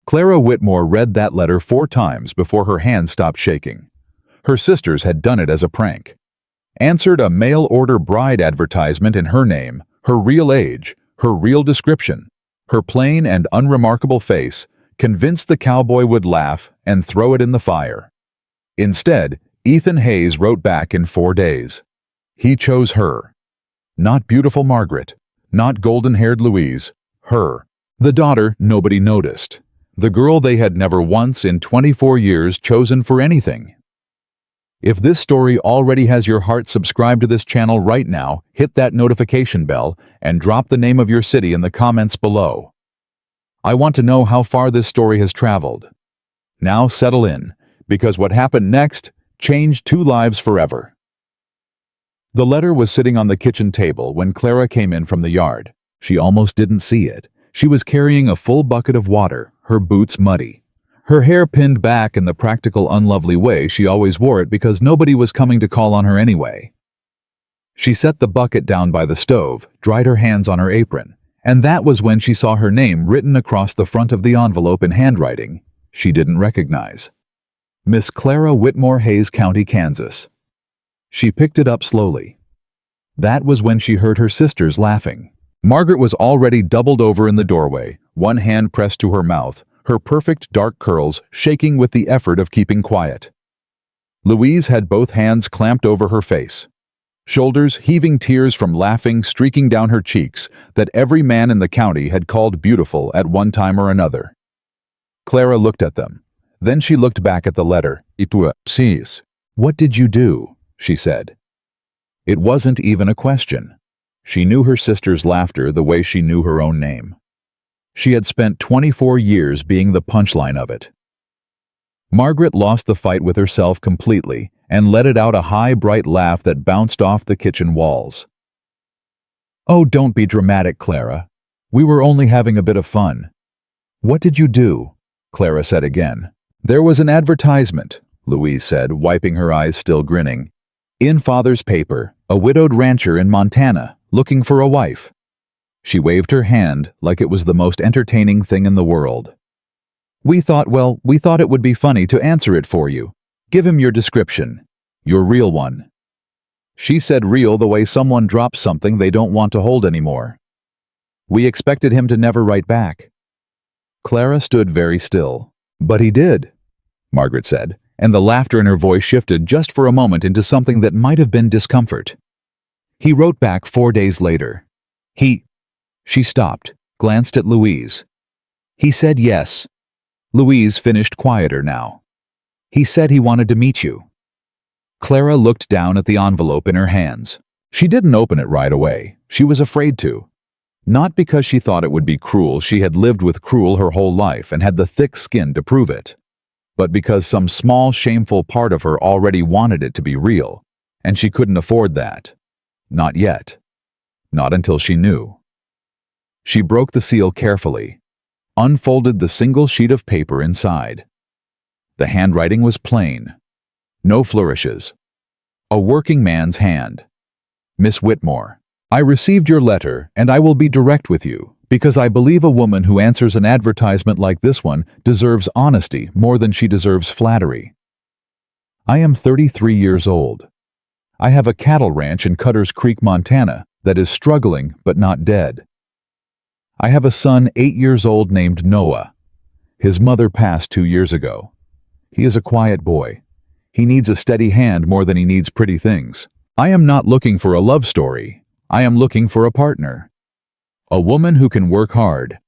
Clara Whitmore read that letter 4 times before her hand stopped shaking. Her sisters had done it as a prank. Answered a mail-order bride advertisement in her name, her real age, her real description, her plain and unremarkable face, convinced the cowboy would laugh and throw it in the fire. Instead, Ethan Hayes wrote back in 4 days. He chose her. Not beautiful Margaret, not golden-haired Louise, her. The daughter nobody noticed. The girl they had never once in 24 years chosen for anything. If this story already has your heart, subscribe to this channel right now, hit that notification bell, and drop the name of your city in the comments below. I want to know how far this story has traveled. Now settle in, because what happened next changed 2 lives forever. The letter was sitting on the kitchen table when Clara came in from the yard. She almost didn't see it. She was carrying a full bucket of water, her boots muddy. Her hair pinned back in the practical, unlovely way she always wore it because nobody was coming to call on her anyway. She set the bucket down by the stove, dried her hands on her apron, and that was when she saw her name written across the front of the envelope in handwriting she didn't recognize. Miss Clara Whitmore, Hayes County, Kansas. She picked it up slowly. That was when she heard her sisters laughing. Margaret was already doubled over in the doorway, one hand pressed to her mouth, her perfect dark curls shaking with the effort of keeping quiet. Louise had both hands clamped over her face, shoulders heaving, tears from laughing streaking down her cheeks that every man in the county had called beautiful at one time or another. Clara looked at them. Then she looked back at the letter. "Sis, what did you do?" she said. It wasn't even a question. She knew her sister's laughter the way she knew her own name. She had spent 24 years being the punchline of it. Margaret lost the fight with herself completely and let it out, a high, bright laugh that bounced off the kitchen walls. "Oh, don't be dramatic, Clara. We were only having a bit of fun." "What did you do?" Clara said again. "There was an advertisement," Louise said, wiping her eyes, still grinning. "In Father's paper, a widowed rancher in Montana, looking for a wife." She waved her hand like it was the most entertaining thing in the world. We thought it would be funny to answer it for you. Give him your description. Your real one." She said real the way someone drops something they don't want to hold anymore. "We expected him to never write back." Clara stood very still. "But he did," Margaret said, and the laughter in her voice shifted just for a moment into something that might have been discomfort. "He wrote back 4 days later. She stopped, glanced at Louise. "He said yes." Louise finished quieter now. "He said he wanted to meet you." Clara looked down at the envelope in her hands. She didn't open it right away. She was afraid to. Not because she thought it would be cruel. She had lived with cruel her whole life and had the thick skin to prove it. But because some small, shameful part of her already wanted it to be real, and she couldn't afford that. Not yet. Not until she knew. She broke the seal carefully, unfolded the single sheet of paper inside. The handwriting was plain. No flourishes. A working man's hand. "Miss Whitmore, I received your letter, and I will be direct with you, because I believe a woman who answers an advertisement like this one deserves honesty more than she deserves flattery. I am 33 years old. I have a cattle ranch in Cutters Creek, Montana, that is struggling but not dead. I have a son 8 years old named Noah. His mother passed 2 years ago. He is a quiet boy. He needs a steady hand more than he needs pretty things. I am not looking for a love story. I am looking for a partner. A woman who can work hard,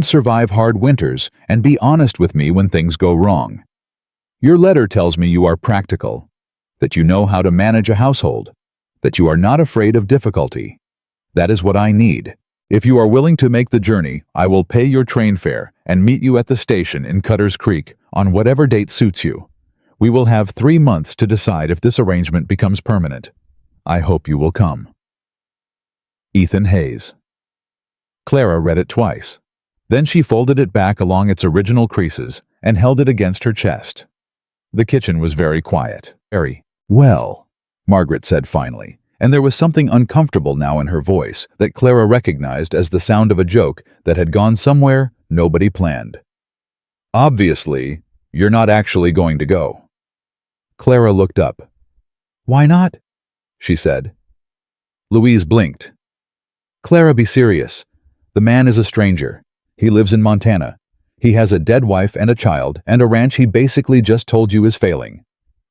survive hard winters, and be honest with me when things go wrong. Your letter tells me you are practical, that you know how to manage a household, that you are not afraid of difficulty. That is what I need. If you are willing to make the journey, I will pay your train fare and meet you at the station in Cutters Creek on whatever date suits you. We will have 3 months to decide if this arrangement becomes permanent. I hope you will come. Ethan Hayes. Clara read it twice. Then she folded it back along its original creases and held it against her chest. The kitchen was very quiet. "Very well," Margaret said finally, and there was something uncomfortable now in her voice that Clara recognized as the sound of a joke that had gone somewhere nobody planned. Obviously, you're not actually going to go. Clara looked up. Why not? She said. Louise blinked. Clara, be serious. The man is a stranger. He lives in Montana. He has a dead wife and a child, and a ranch he basically just told you is failing.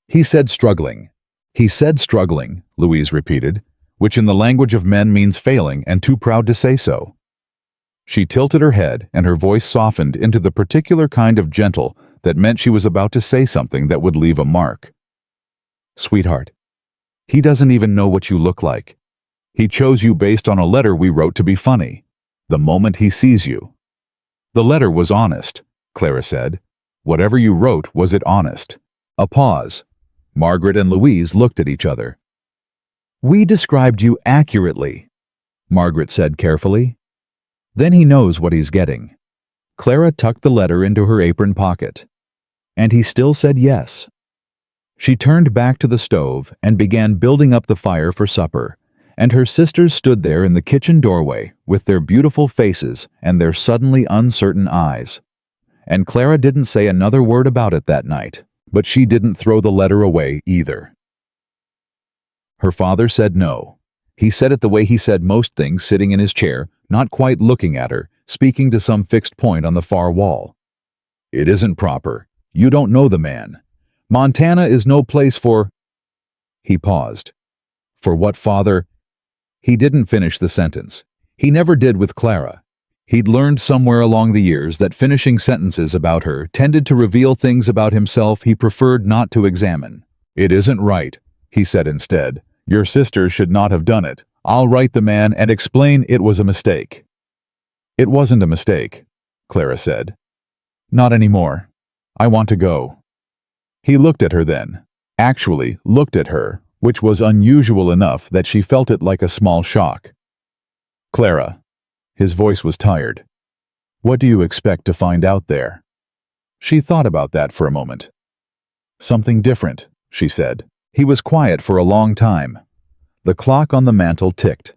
He said struggling. He said struggling, Louise repeated, which in the language of men means failing and too proud to say so. She tilted her head, and her voice softened into the particular kind of gentle that meant she was about to say something that would leave a mark. Sweetheart, he doesn't even know what you look like. He chose you based on a letter we wrote to be funny, the moment he sees you. The letter was honest, Clara said. Whatever you wrote, was it honest? A pause. Margaret and Louise looked at each other. We described you accurately, Margaret said carefully. Then he knows what he's getting. Clara tucked the letter into her apron pocket. And he still said yes. She turned back to the stove and began building up the fire for supper, and her sisters stood there in the kitchen doorway with their beautiful faces and their suddenly uncertain eyes. And Clara didn't say another word about it that night, but she didn't throw the letter away either. Her father said no. He said it the way he said most things, sitting in his chair, not quite looking at her, speaking to some fixed point on the far wall. It isn't proper. You don't know the man. Montana is no place for... He paused. For what, father? He didn't finish the sentence. He never did with Clara. He'd learned somewhere along the years that finishing sentences about her tended to reveal things about himself he preferred not to examine. It isn't right, he said instead. Your sister should not have done it. I'll write the man and explain it was a mistake. It wasn't a mistake, Clara said. Not anymore. I want to go. He looked at her then. Actually looked at her, which was unusual enough that she felt it like a small shock. Clara. His voice was tired. What do you expect to find out there? She thought about that for a moment. Something different, she said. He was quiet for a long time. The clock on the mantel ticked.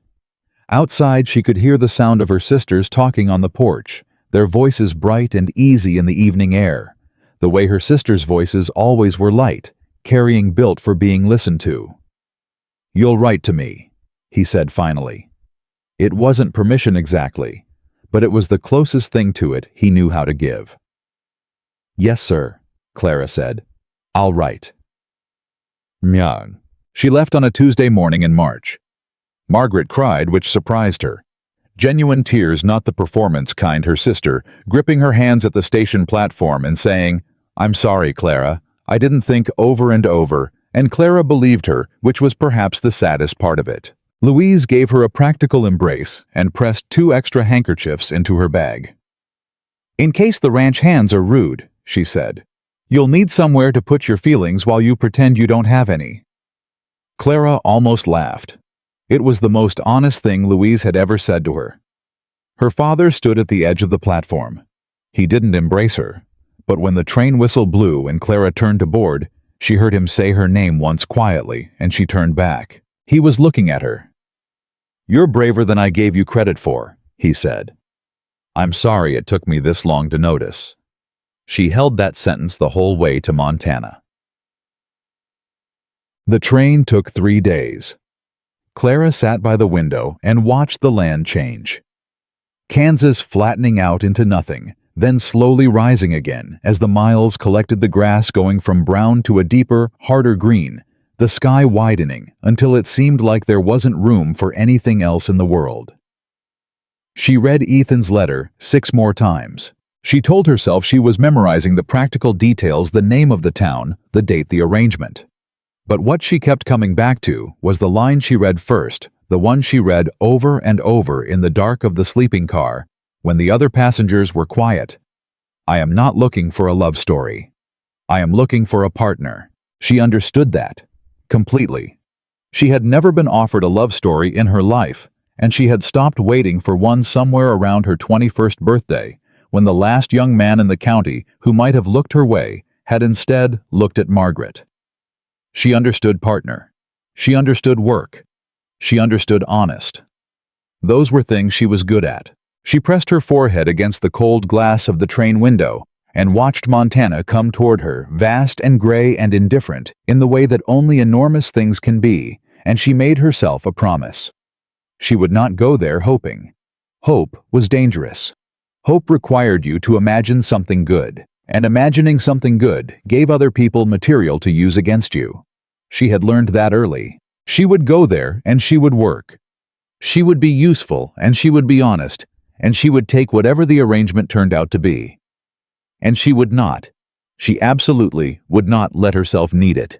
Outside she could hear the sound of her sisters talking on the porch, their voices bright and easy in the evening air, the way her sisters' voices always were light, carrying built for being listened to. You'll write to me, he said finally. It wasn't permission exactly, but it was the closest thing to it he knew how to give. Yes, sir, Clara said. I'll write. Myang. She left on a Tuesday morning in March. Margaret cried, which surprised her. Genuine tears, not the performance kind, her sister, gripping her hands at the station platform and saying, I'm sorry, Clara. I didn't think, over and over, and Clara believed her, which was perhaps the saddest part of it. Louise gave her a practical embrace and pressed 2 extra handkerchiefs into her bag. In case the ranch hands are rude, she said. You'll need somewhere to put your feelings while you pretend you don't have any. Clara almost laughed. It was the most honest thing Louise had ever said to her. Her father stood at the edge of the platform. He didn't embrace her, but when the train whistle blew and Clara turned to board, she heard him say her name once quietly, and she turned back. He was looking at her. You're braver than I gave you credit for, he said. I'm sorry it took me this long to notice. She held that sentence the whole way to Montana. The train took 3 days. Clara sat by the window and watched the land change. Kansas flattening out into nothing, then slowly rising again as the miles collected, the grass going from brown to a deeper, harder green, the sky widening until it seemed like there wasn't room for anything else in the world. She read Ethan's letter 6 more times. She told herself she was memorizing the practical details, the name of the town, the date, the arrangement. But what she kept coming back to was the line she read first, the one she read over and over in the dark of the sleeping car, when the other passengers were quiet. I am not looking for a love story. I am looking for a partner. She understood that. Completely. She had never been offered a love story in her life, and she had stopped waiting for one somewhere around her 21st birthday, when the last young man in the county who might have looked her way had instead looked at Margaret. She understood partner. She understood work. She understood honest. Those were things she was good at. She pressed her forehead against the cold glass of the train window and watched Montana come toward her, vast and gray and indifferent, in the way that only enormous things can be, and she made herself a promise. She would not go there hoping. Hope was dangerous. Hope required you to imagine something good, and imagining something good gave other people material to use against you. She had learned that early. She would go there and she would work. She would be useful and she would be honest, and she would take whatever the arrangement turned out to be. And she would not. She absolutely would not let herself need it.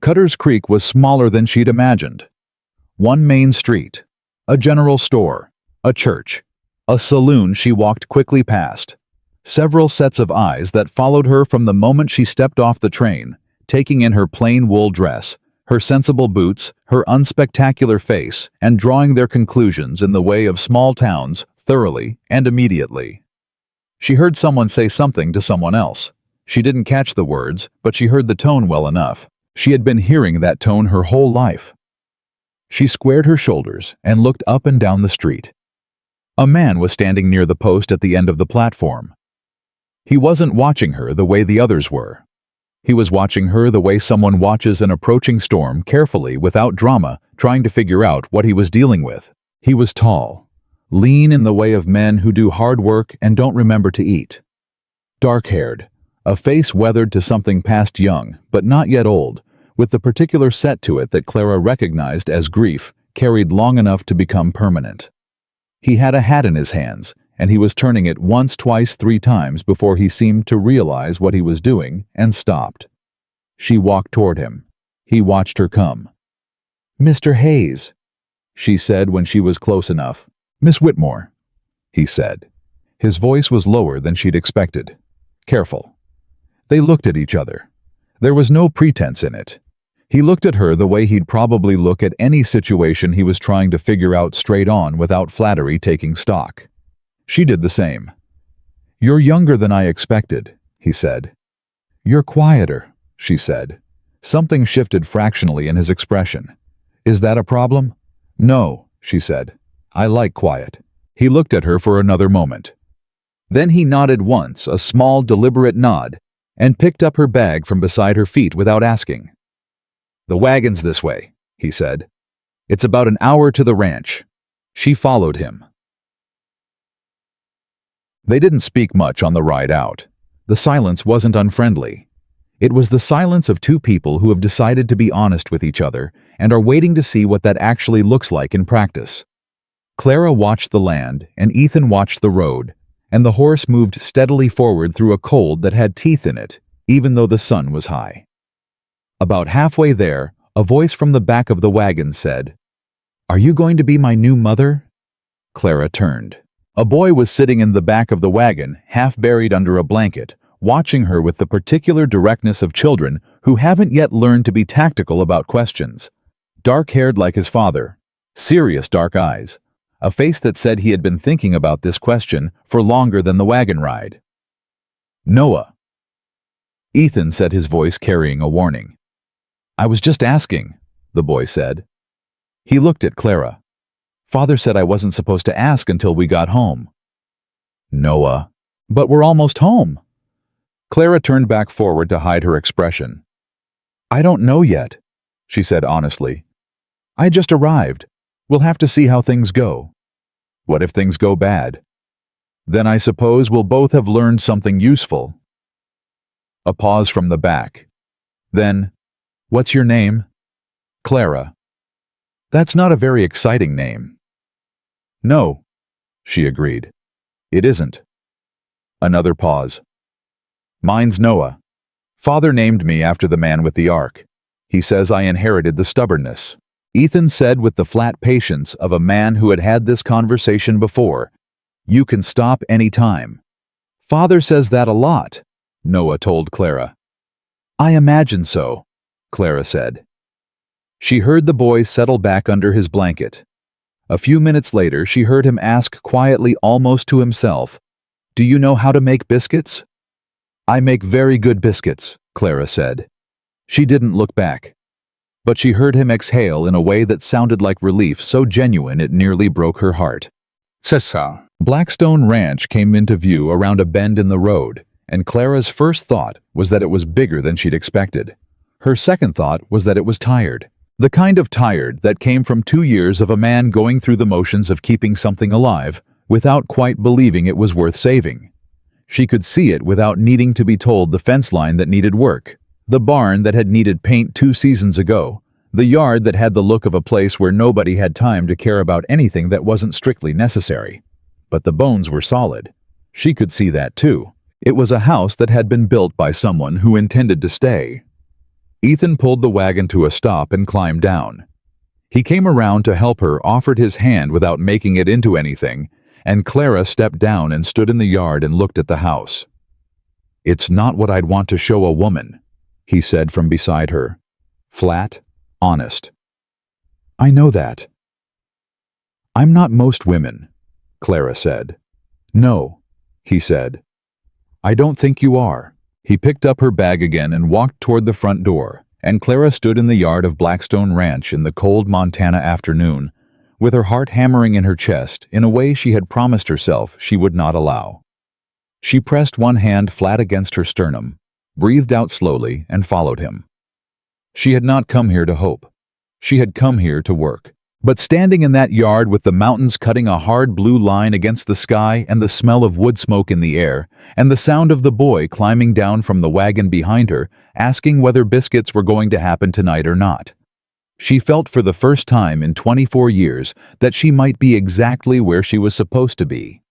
Cutter's Creek was smaller than she'd imagined. One main street, a general store, a church, a saloon she walked quickly past. Several sets of eyes that followed her from the moment she stepped off the train, taking in her plain wool dress, her sensible boots, her unspectacular face, and drawing their conclusions in the way of small towns, thoroughly and immediately. She heard someone say something to someone else. She didn't catch the words, but she heard the tone well enough. She had been hearing that tone her whole life. She squared her shoulders and looked up and down the street. A man was standing near the post at the end of the platform. He wasn't watching her the way the others were. He was watching her the way someone watches an approaching storm carefully, without drama, trying to figure out what he was dealing with. He was tall, lean in the way of men who do hard work and don't remember to eat. Dark-haired, a face weathered to something past young, but not yet old, with the particular set to it that Clara recognized as grief, carried long enough to become permanent. He had a hat in his hands, and he was turning it once, twice, 3 times before he seemed to realize what he was doing and stopped. She walked toward him. He watched her come. "Mr. Hayes," she said when she was close enough. "Miss Whitmore," he said. His voice was lower than she'd expected. Careful. They looked at each other. There was no pretense in it. He looked at her the way he'd probably look at any situation he was trying to figure out straight on without flattery taking stock. She did the same. "You're younger than I expected," he said. "You're quieter," she said. Something shifted fractionally in his expression. "Is that a problem?" "No," she said. "I like quiet." He looked at her for another moment. Then he nodded once, a small, deliberate nod, and picked up her bag from beside her feet without asking. "The wagon's this way," he said. "It's about an hour to the ranch." She followed him. They didn't speak much on the ride out. The silence wasn't unfriendly. It was the silence of 2 people who have decided to be honest with each other and are waiting to see what that actually looks like in practice. Clara watched the land, and Ethan watched the road, and the horse moved steadily forward through a cold that had teeth in it, even though the sun was high. About halfway there, a voice from the back of the wagon said, "Are you going to be my new mother?" Clara turned. A boy was sitting in the back of the wagon, half buried under a blanket, watching her with the particular directness of children who haven't yet learned to be tactical about questions. Dark-haired like his father, serious dark eyes, a face that said he had been thinking about this question for longer than the wagon ride. "Noah," Ethan said, his voice carrying a warning. "I was just asking," the boy said. He looked at Clara. "Father said I wasn't supposed to ask until we got home." "Noah." "But we're almost home." Clara turned back forward to hide her expression. "I don't know yet," she said honestly. "I just arrived. We'll have to see how things go." "What if things go bad?" "Then I suppose we'll both have learned something useful." A pause from the back. Then, "What's your name?" "Clara." "That's not a very exciting name." "No," she agreed. "It isn't." Another pause. "Mine's Noah. Father named me after the man with the ark. He says I inherited the stubbornness." Ethan said with the flat patience of a man who had had this conversation before, "You can stop any time." "Father says that a lot," Noah told Clara. "I imagine so," Clara said. She heard the boy settle back under his blanket. A few minutes later, she heard him ask quietly, almost to himself, "Do you know how to make biscuits?" "I make very good biscuits," Clara said. She didn't look back. But she heard him exhale in a way that sounded like relief so genuine it nearly broke her heart. c'est Blackstone Ranch came into view around a bend in the road, and Clara's first thought was that it was bigger than she'd expected. Her second thought was that it was tired. The kind of tired that came from 2 years of a man going through the motions of keeping something alive without quite believing it was worth saving. She could see it without needing to be told the fence line that needed work, the barn that had needed paint 2 seasons ago, the yard that had the look of a place where nobody had time to care about anything that wasn't strictly necessary. But the bones were solid. She could see that too. It was a house that had been built by someone who intended to stay. Ethan pulled the wagon to a stop and climbed down. He came around to help her, offered his hand without making it into anything, and Clara stepped down and stood in the yard and looked at the house. "It's not what I'd want to show a woman," he said from beside her. Flat, honest. "I know that." "I'm not most women," Clara said. "No," he said. "I don't think you are." He picked up her bag again and walked toward the front door, and Clara stood in the yard of Blackstone Ranch in the cold Montana afternoon, with her heart hammering in her chest in a way she had promised herself she would not allow. She pressed one hand flat against her sternum, breathed out slowly, and followed him. She had not come here to hope. She had come here to work. But standing in that yard with the mountains cutting a hard blue line against the sky and the smell of wood smoke in the air, and the sound of the boy climbing down from the wagon behind her, asking whether biscuits were going to happen tonight or not, she felt for the first time in 24 years that she might be exactly where she was supposed to be.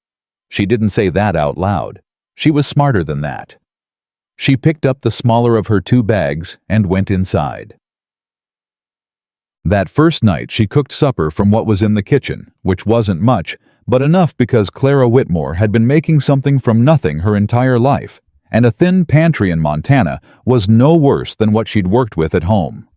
She didn't say that out loud. She was smarter than that. She picked up the smaller of her 2 bags and went inside. That first night she cooked supper from what was in the kitchen, which wasn't much, but enough because Clara Whitmore had been making something from nothing her entire life, and a thin pantry in Montana was no worse than what she'd worked with at home.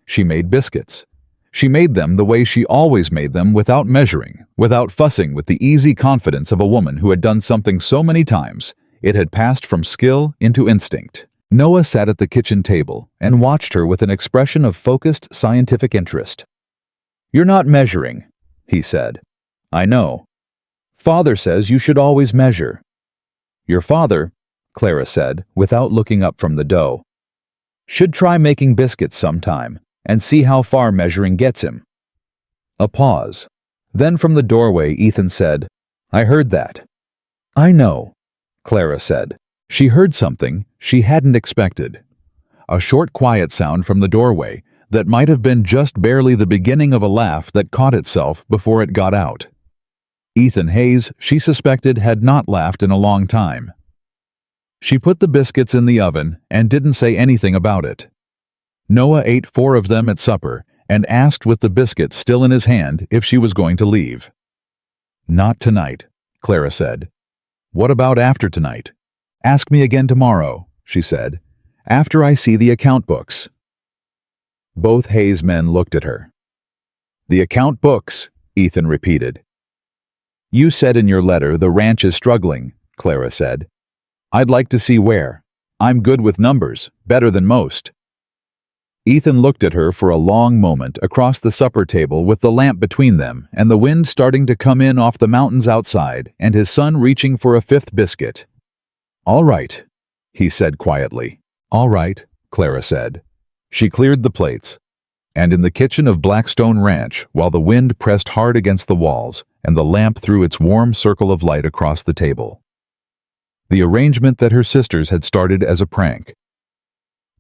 She made biscuits. She made them the way she always made them, without measuring, without fussing, with the easy confidence of a woman who had done something so many times it had passed from skill into instinct. Noah sat at the kitchen table and watched her with an expression of focused scientific interest. "You're not measuring," he said. "I know. Father says you should always measure." "Your father," Clara said, without looking up from the dough, "should try making biscuits sometime and see how far measuring gets him." A pause. Then from the doorway Ethan said, "I heard that." "I know," Clara said. She heard something she hadn't expected. A short quiet sound from the doorway that might have been just barely the beginning of a laugh that caught itself before it got out. Ethan Hayes, she suspected, had not laughed in a long time. She put the biscuits in the oven and didn't say anything about it. Noah ate 4 of them at supper and asked with the biscuit still in his hand if she was going to leave. "Not tonight," Clara said. "What about after tonight?" "Ask me again tomorrow," she said, "after I see the account books." Both Hayes men looked at her. "The account books," Ethan repeated. "You said in your letter the ranch is struggling," Clara said. "I'd like to see where. I'm good with numbers, better than most." Ethan looked at her for a long moment across the supper table with the lamp between them and the wind starting to come in off the mountains outside and his son reaching for a 5th biscuit. "All right," he said quietly. "All right," Clara said. She cleared the plates. And in the kitchen of Blackstone Ranch, while the wind pressed hard against the walls and the lamp threw its warm circle of light across the table, the arrangement that her sisters had started as a prank,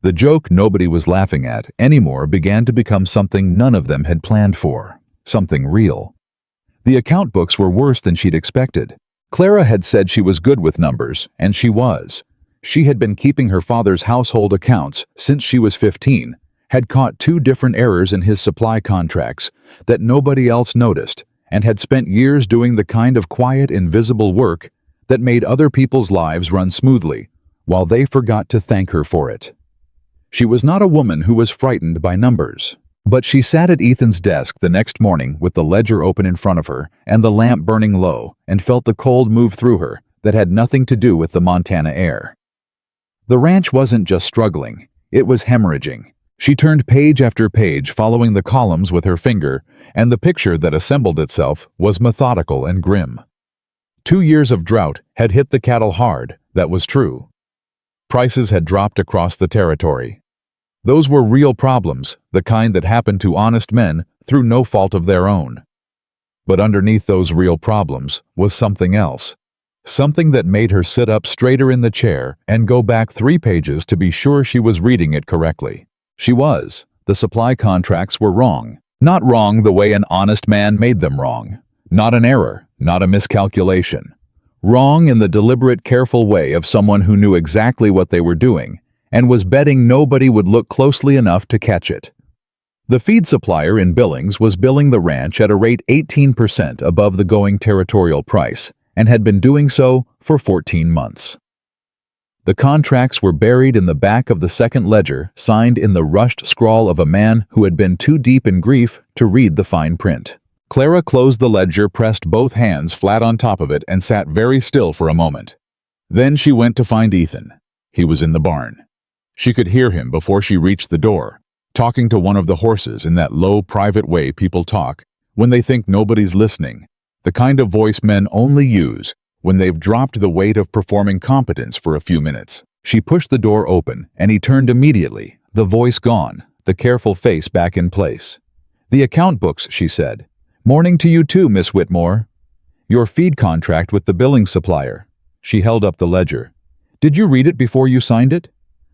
the joke nobody was laughing at anymore, began to become something none of them had planned for, something real. The account books were worse than she'd expected. Clara had said she was good with numbers, and she was. She had been keeping her father's household accounts since she was 15, had caught 2 different errors in his supply contracts that nobody else noticed, and had spent years doing the kind of quiet, invisible work that made other people's lives run smoothly, while they forgot to thank her for it. She was not a woman who was frightened by numbers. But she sat at Ethan's desk the next morning with the ledger open in front of her and the lamp burning low, and felt the cold move through her that had nothing to do with the Montana air. The ranch wasn't just struggling, it was hemorrhaging. She turned page after page, following the columns with her finger, and the picture that assembled itself was methodical and grim. 2 years of drought had hit the cattle hard, that was true. Prices had dropped across the territory. Those were real problems, the kind that happened to honest men through no fault of their own. But underneath those real problems was something else. Something that made her sit up straighter in the chair and go back 3 pages to be sure she was reading it correctly. She was. The supply contracts were wrong. Not wrong the way an honest man made them wrong. Not an error, not a miscalculation. Wrong in the deliberate, careful way of someone who knew exactly what they were doing and was betting nobody would look closely enough to catch it. The feed supplier in Billings was billing the ranch at a rate 18% above the going territorial price and had been doing so for 14 months. The contracts were buried in the back of the second ledger, signed in the rushed scrawl of a man who had been too deep in grief to read the fine print. Clara closed the ledger, pressed both hands flat on top of it, and sat very still for a moment. Then she went to find Ethan. He was in the barn. She could hear him before she reached the door, talking to one of the horses in that low, private way people talk when they think nobody's listening, the kind of voice men only use when they've dropped the weight of performing competence for a few minutes. She pushed the door open, and he turned immediately, the voice gone, the careful face back in place. "The account books," she said. "Morning to you too, Miss Whitmore. Your feed contract with the billing supplier." She held up the ledger. "Did you read it before you signed it?"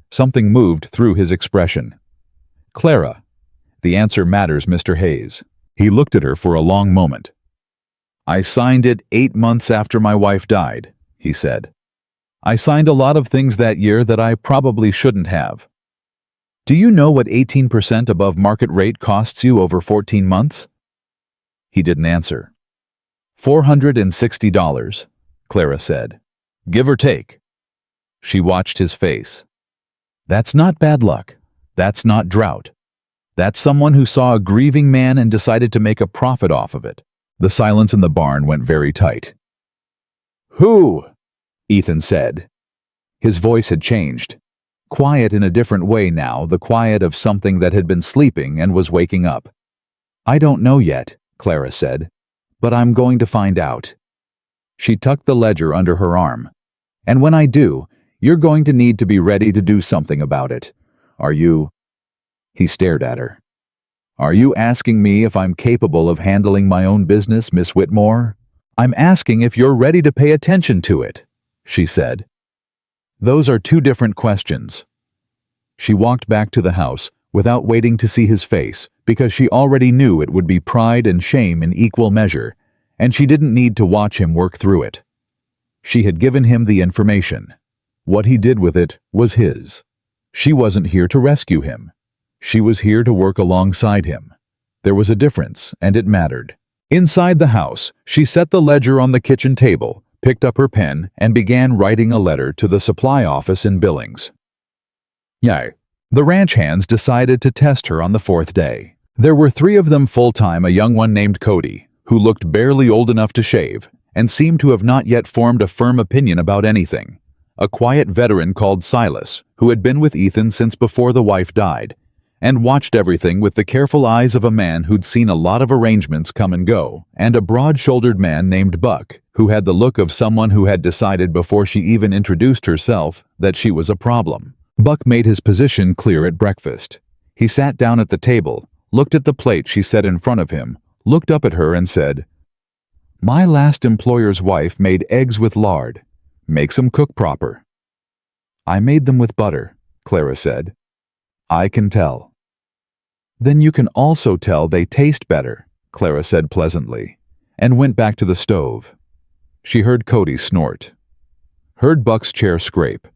Something moved through his expression. "Clara, the answer matters, Mr. Hayes." He looked at her for a long moment. "I signed it 8 months after my wife died," he said. "I signed a lot of things that year that I probably shouldn't have. Do you know what 18% above market rate costs you over 14 months? He didn't answer. $460, Clara said. "Give or take." She watched his face. "That's not bad luck. That's not drought. That's someone who saw a grieving man and decided to make a profit off of it." The silence in the barn went very tight. "Who?" Ethan said. His voice had changed. Quiet in a different way now, the quiet of something that had been sleeping and was waking up. "I don't know yet," Clara said, "but I'm going to find out." She tucked the ledger under her arm. "And when I do, you're going to need to be ready to do something about it. Are you?" He stared at her. "Are you asking me if I'm capable of handling my own business, Miss Whitmore? I'm asking if you're ready to pay attention to it," she said. "Those are 2 different questions." She walked back to the house without waiting to see his face, because she already knew it would be pride and shame in equal measure, and she didn't need to watch him work through it. She had given him the information. What he did with it was his. She wasn't here to rescue him. She was here to work alongside him. There was a difference, and it mattered. Inside the house, she set the ledger on the kitchen table, picked up her pen, and began writing a letter to the supply office in Billings. The ranch hands decided to test her on the 4th day. There were 3 of them full-time, a young one named Cody, who looked barely old enough to shave, and seemed to have not yet formed a firm opinion about anything. A quiet veteran called Silas, who had been with Ethan since before the wife died, and watched everything with the careful eyes of a man who'd seen a lot of arrangements come and go, and a broad-shouldered man named Buck, who had the look of someone who had decided before she even introduced herself that she was a problem. Buck made his position clear at breakfast. He sat down at the table, looked at the plate she set in front of him, looked up at her and said, "My last employer's wife made eggs with lard. Makes 'em cook proper." "I made them with butter," Clara said. "I can tell." "Then you can also tell they taste better," Clara said pleasantly, and went back to the stove. She heard Cody snort. Heard Buck's chair scrape.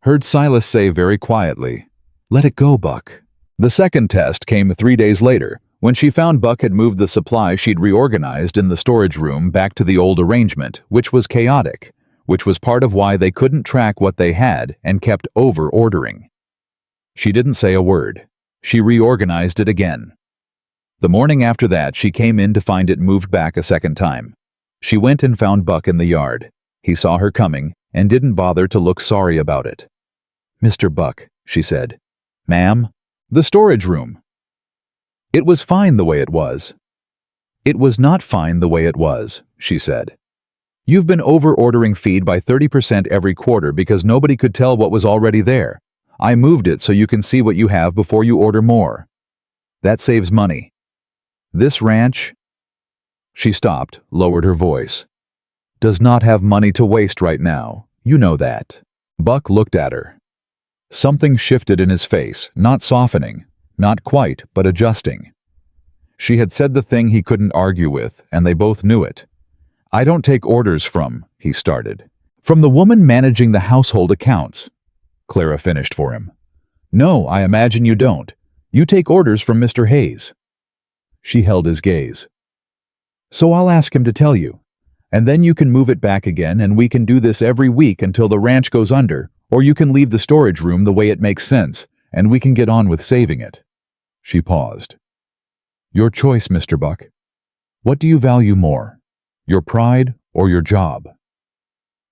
Heard Silas say very quietly, "Let it go, Buck." The second test came 3 days later, when she found Buck had moved the supply she'd reorganized in the storage room back to the old arrangement, which was chaotic, which was part of why they couldn't track what they had and kept over-ordering. She didn't say a word. She reorganized it again. The morning after that, she came in to find it moved back a second time. She went and found Buck in the yard. He saw her coming and didn't bother to look sorry about it. "Mr. Buck," she said. "Ma'am?" The storage room. It was fine the way it was. It was not fine the way it was, she said. You've been over-ordering feed by 30% every quarter because nobody could tell what was already there. I moved it so you can see what you have before you order more. That saves money. This ranch," she stopped, lowered her voice, "does not have money to waste right now. You know that." Buck looked at her. Something shifted in his face, not softening, not quite, but adjusting. She had said the thing he couldn't argue with, and they both knew it. "I don't take orders from," he started. "From the woman managing the household accounts," Clara finished for him. "No, I imagine you don't. You take orders from Mr. Hayes." She held his gaze. "So I'll ask him to tell you. And then you can move it back again, and we can do this every week until the ranch goes under, or you can leave the storage room the way it makes sense, and we can get on with saving it." She paused. "Your choice, Mr. Buck. What do you value more, your pride or your job?"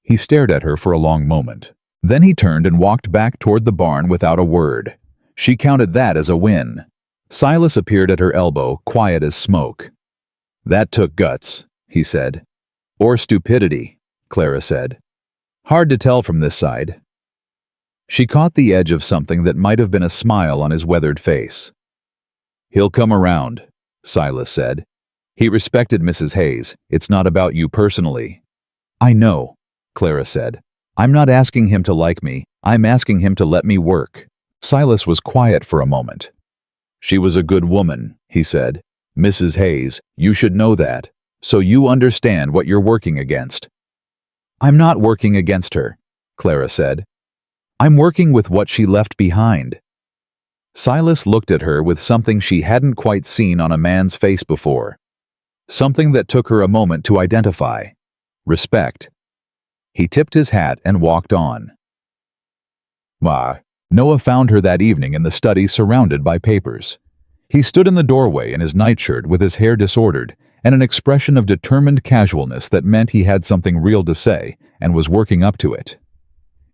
He stared at her for a long moment. Then he turned and walked back toward the barn without a word. She counted that as a win. Silas appeared at her elbow, quiet as smoke. "That took guts," he said. "Or stupidity," Clara said. "Hard to tell from this side." She caught the edge of something that might have been a smile on his weathered face. "He'll come around," Silas said. "He respected Mrs. Hayes. It's not about you personally." "I know," Clara said. "I'm not asking him to like me. I'm asking him to let me work." Silas was quiet for a moment. "She was a good woman," he said. "Mrs. Hayes, you should know that, so you understand what you're working against." "I'm not working against her," Clara said. "I'm working with what she left behind." Silas looked at her with something she hadn't quite seen on a man's face before. Something that took her a moment to identify. Respect. He tipped his hat and walked on. Noah found her that evening in the study surrounded by papers. He stood in the doorway in his nightshirt with his hair disordered and an expression of determined casualness that meant he had something real to say and was working up to it.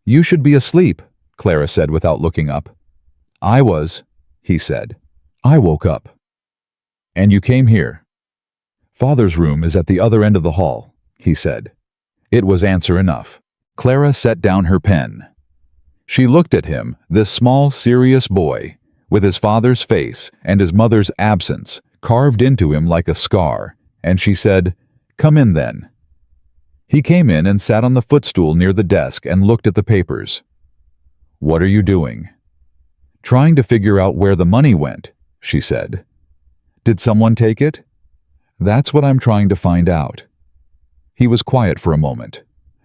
"You should be asleep," Clara said without looking up. "I was," he said. "I woke up." "And you came here?" "Father's room is at the other end of the hall," he said. It was answer enough. Clara set down her pen. She looked at him, this small, serious boy, with his father's face and his mother's absence carved into him like a scar, and she said, "Come in then." He came in and sat on the footstool near the desk and looked at the papers. "What are you doing?" "Trying to figure out where the money went," she said. "Did someone take it?" "That's what I'm trying to find out." He was quiet for a moment.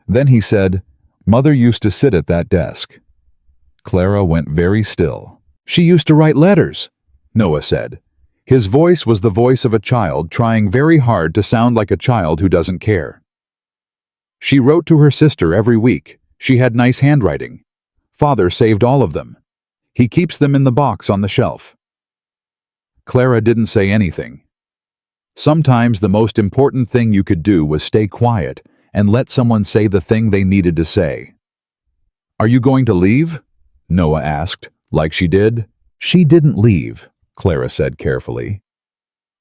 Then he said, "Mother used to sit at that desk." Clara went very still. "She used to write letters," Noah said. His voice was the voice of a child trying very hard to sound like a child who doesn't care. "She wrote to her sister every week. She had nice handwriting. Father saved all of them. He keeps them in the box on the shelf." Clara didn't say anything. Sometimes the most important thing you could do was stay quiet and let someone say the thing they needed to say. "Are you going to leave?" Noah asked, like she did. "She didn't leave," Clara said carefully.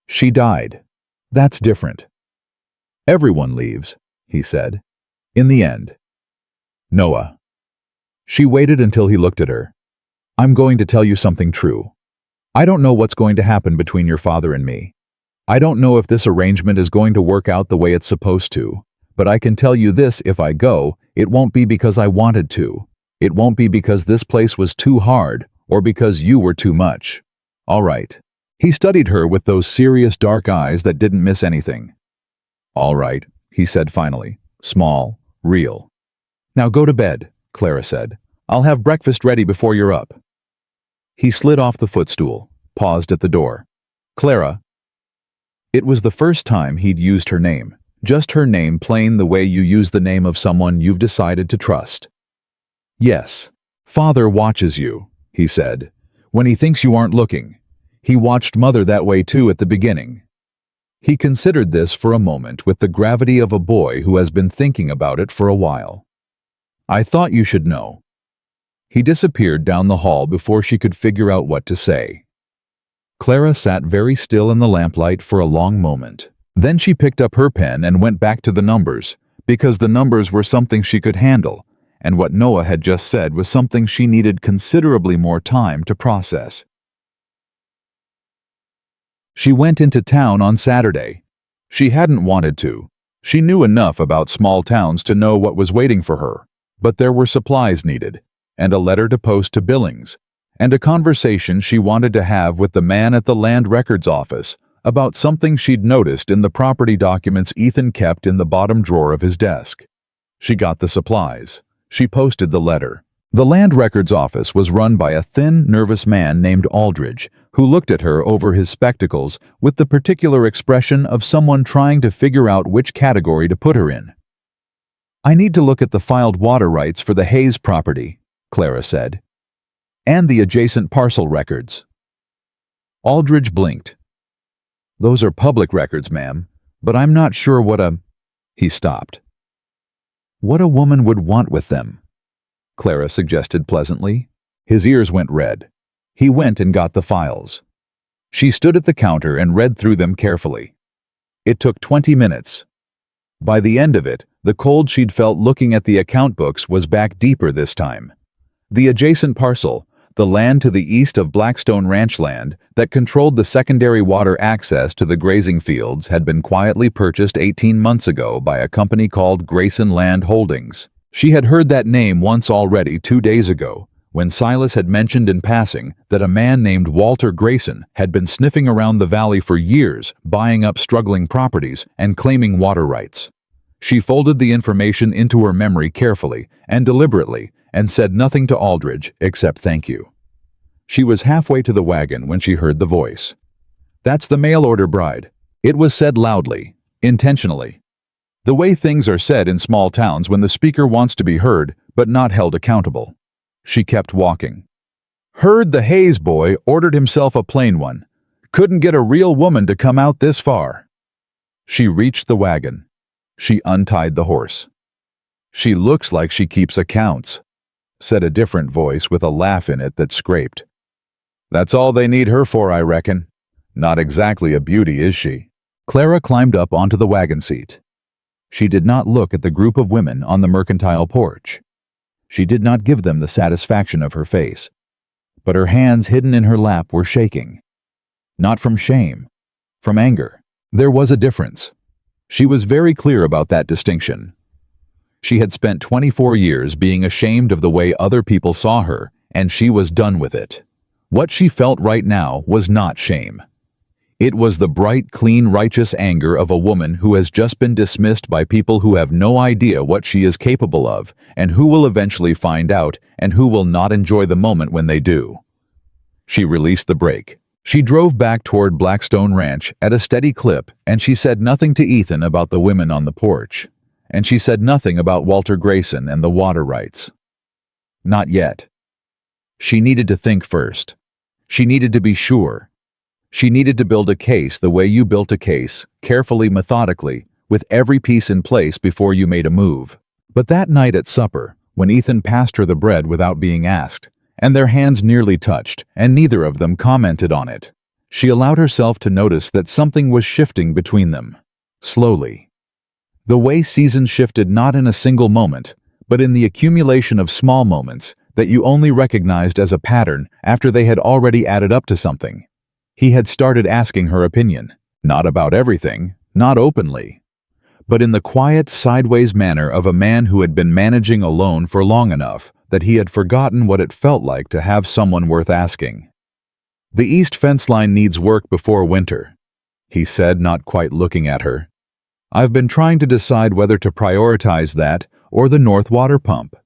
"She died. That's different." "Everyone leaves," he said. "In the end." "Noah." She waited until he looked at her. "I'm going to tell you something true. I don't know what's going to happen between your father and me. I don't know if this arrangement is going to work out the way it's supposed to, but I can tell you this: if I go, it won't be because I wanted to. It won't be because this place was too hard or because you were too much. All right." He studied her with those serious dark eyes that didn't miss anything. "All right," he said finally. Small, real. "Now go to bed," Clara said. "I'll have breakfast ready before you're up." He slid off the footstool, paused at the door. "Clara." It was the first time he'd used her name, just her name, plain the way you use the name of someone you've decided to trust. "Yes. Father watches you," he said, "when he thinks you aren't looking. He watched Mother that way too at the beginning." He considered this for a moment with the gravity of a boy who has been thinking about it for a while. "I thought you should know." He disappeared down the hall before she could figure out what to say. Clara sat very still in the lamplight for a long moment. Then she picked up her pen and went back to the numbers, because the numbers were something she could handle, and what Noah had just said was something she needed considerably more time to process. She went into town on Saturday. She hadn't wanted to. She knew enough about small towns to know what was waiting for her, but there were supplies needed, and a letter to post to Billings, and a conversation she wanted to have with the man at the land records office about something she'd noticed in the property documents Ethan kept in the bottom drawer of his desk. She got the supplies. She posted the letter. The land records office was run by a thin, nervous man named Aldridge, who looked at her over his spectacles with the particular expression of someone trying to figure out which category to put her in. "I need to look at the filed water rights for the Hayes property," Clara said, "and the adjacent parcel records." Aldridge blinked. "Those are public records, ma'am, but I'm not sure what a—" He stopped. "What a woman would want with them," Clara suggested pleasantly. His ears went red. He went and got the files. She stood at the counter and read through them carefully. It took 20 minutes. By the end of it, the cold she'd felt looking at the account books was back deeper this time. The adjacent parcel, the land to the east of Blackstone Ranch land that controlled the secondary water access to the grazing fields, had been quietly purchased 18 months ago by a company called Grayson Land Holdings. She had heard that name once already 2 days ago, when Silas had mentioned in passing that a man named Walter Grayson had been sniffing around the valley for years, buying up struggling properties and claiming water rights. She folded the information into her memory carefully and deliberately and said nothing to Aldridge except thank you. She was halfway to the wagon when she heard the voice. "That's the mail order bride." It was said loudly, intentionally. The way things are said in small towns when the speaker wants to be heard but not held accountable. She kept walking. "Heard the Hayes boy ordered himself a plain one. Couldn't get a real woman to come out this far." She reached the wagon. She untied the horse. "She looks like she keeps accounts," said a different voice with a laugh in it that scraped. "That's all they need her for, I reckon. Not exactly a beauty, is she?" Clara climbed up onto the wagon seat. She did not look at the group of women on the mercantile porch. She did not give them the satisfaction of her face. But her hands hidden in her lap were shaking. Not from shame, from anger. There was a difference. She was very clear about that distinction. She had spent 24 years being ashamed of the way other people saw her, and she was done with it. What she felt right now was not shame. It was the bright, clean, righteous anger of a woman who has just been dismissed by people who have no idea what she is capable of, and who will eventually find out, and who will not enjoy the moment when they do. She released the brake. She drove back toward Blackstone Ranch at a steady clip, and she said nothing to Ethan about the women on the porch. And she said nothing about Walter Grayson and the water rights. Not yet. She needed to think first. She needed to be sure. She needed to build a case the way you built a case, carefully, methodically, with every piece in place before you made a move. But that night at supper, when Ethan passed her the bread without being asked, and their hands nearly touched, and neither of them commented on it, she allowed herself to notice that something was shifting between them. Slowly. The way seasons shifted not in a single moment, but in the accumulation of small moments that you only recognized as a pattern after they had already added up to something. He had started asking her opinion, not about everything, not openly, but in the quiet, sideways manner of a man who had been managing alone for long enough that he had forgotten what it felt like to have someone worth asking. "The east fence line needs work before winter," he said, not quite looking at her. "I've been trying to decide whether to prioritize that or the north water pump."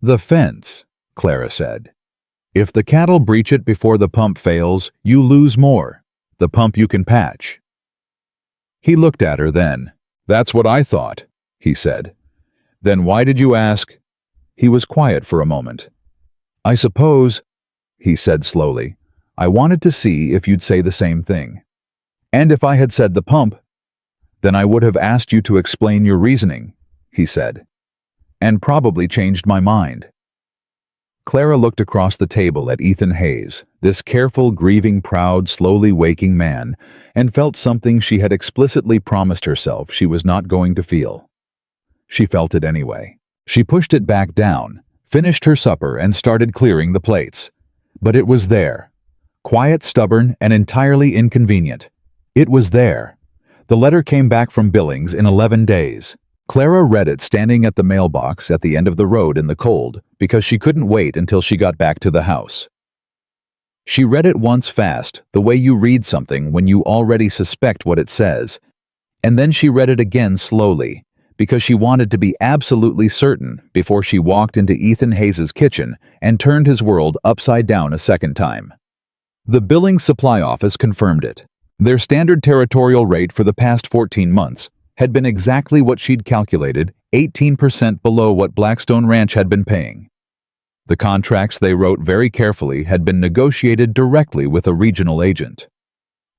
"The fence," Clara said. "If the cattle breach it before the pump fails, you lose more. The pump you can patch." He looked at her then. "That's what I thought," he said. "Then why did you ask?" He was quiet for a moment. "I suppose," he said slowly, "I wanted to see if you'd say the same thing. And if I had said the pump, then I would have asked you to explain your reasoning," he said, "and probably changed my mind." Clara looked across the table at Ethan Hayes, this careful, grieving, proud, slowly waking man, and felt something she had explicitly promised herself she was not going to feel. She felt it anyway. She pushed it back down, finished her supper, and started clearing the plates. But it was there. Quiet, stubborn, and entirely inconvenient. It was there. The letter came back from Billings in 11 days. Clara read it standing at the mailbox at the end of the road in the cold because she couldn't wait until she got back to the house. She read it once fast, the way you read something when you already suspect what it says, and then she read it again slowly because she wanted to be absolutely certain before she walked into Ethan Hayes' kitchen and turned his world upside down a second time. The Billings Supply Office confirmed it. Their standard territorial rate for the past 14 months had been exactly what she'd calculated, 18% below what Blackstone Ranch had been paying. The contracts they wrote very carefully had been negotiated directly with a regional agent.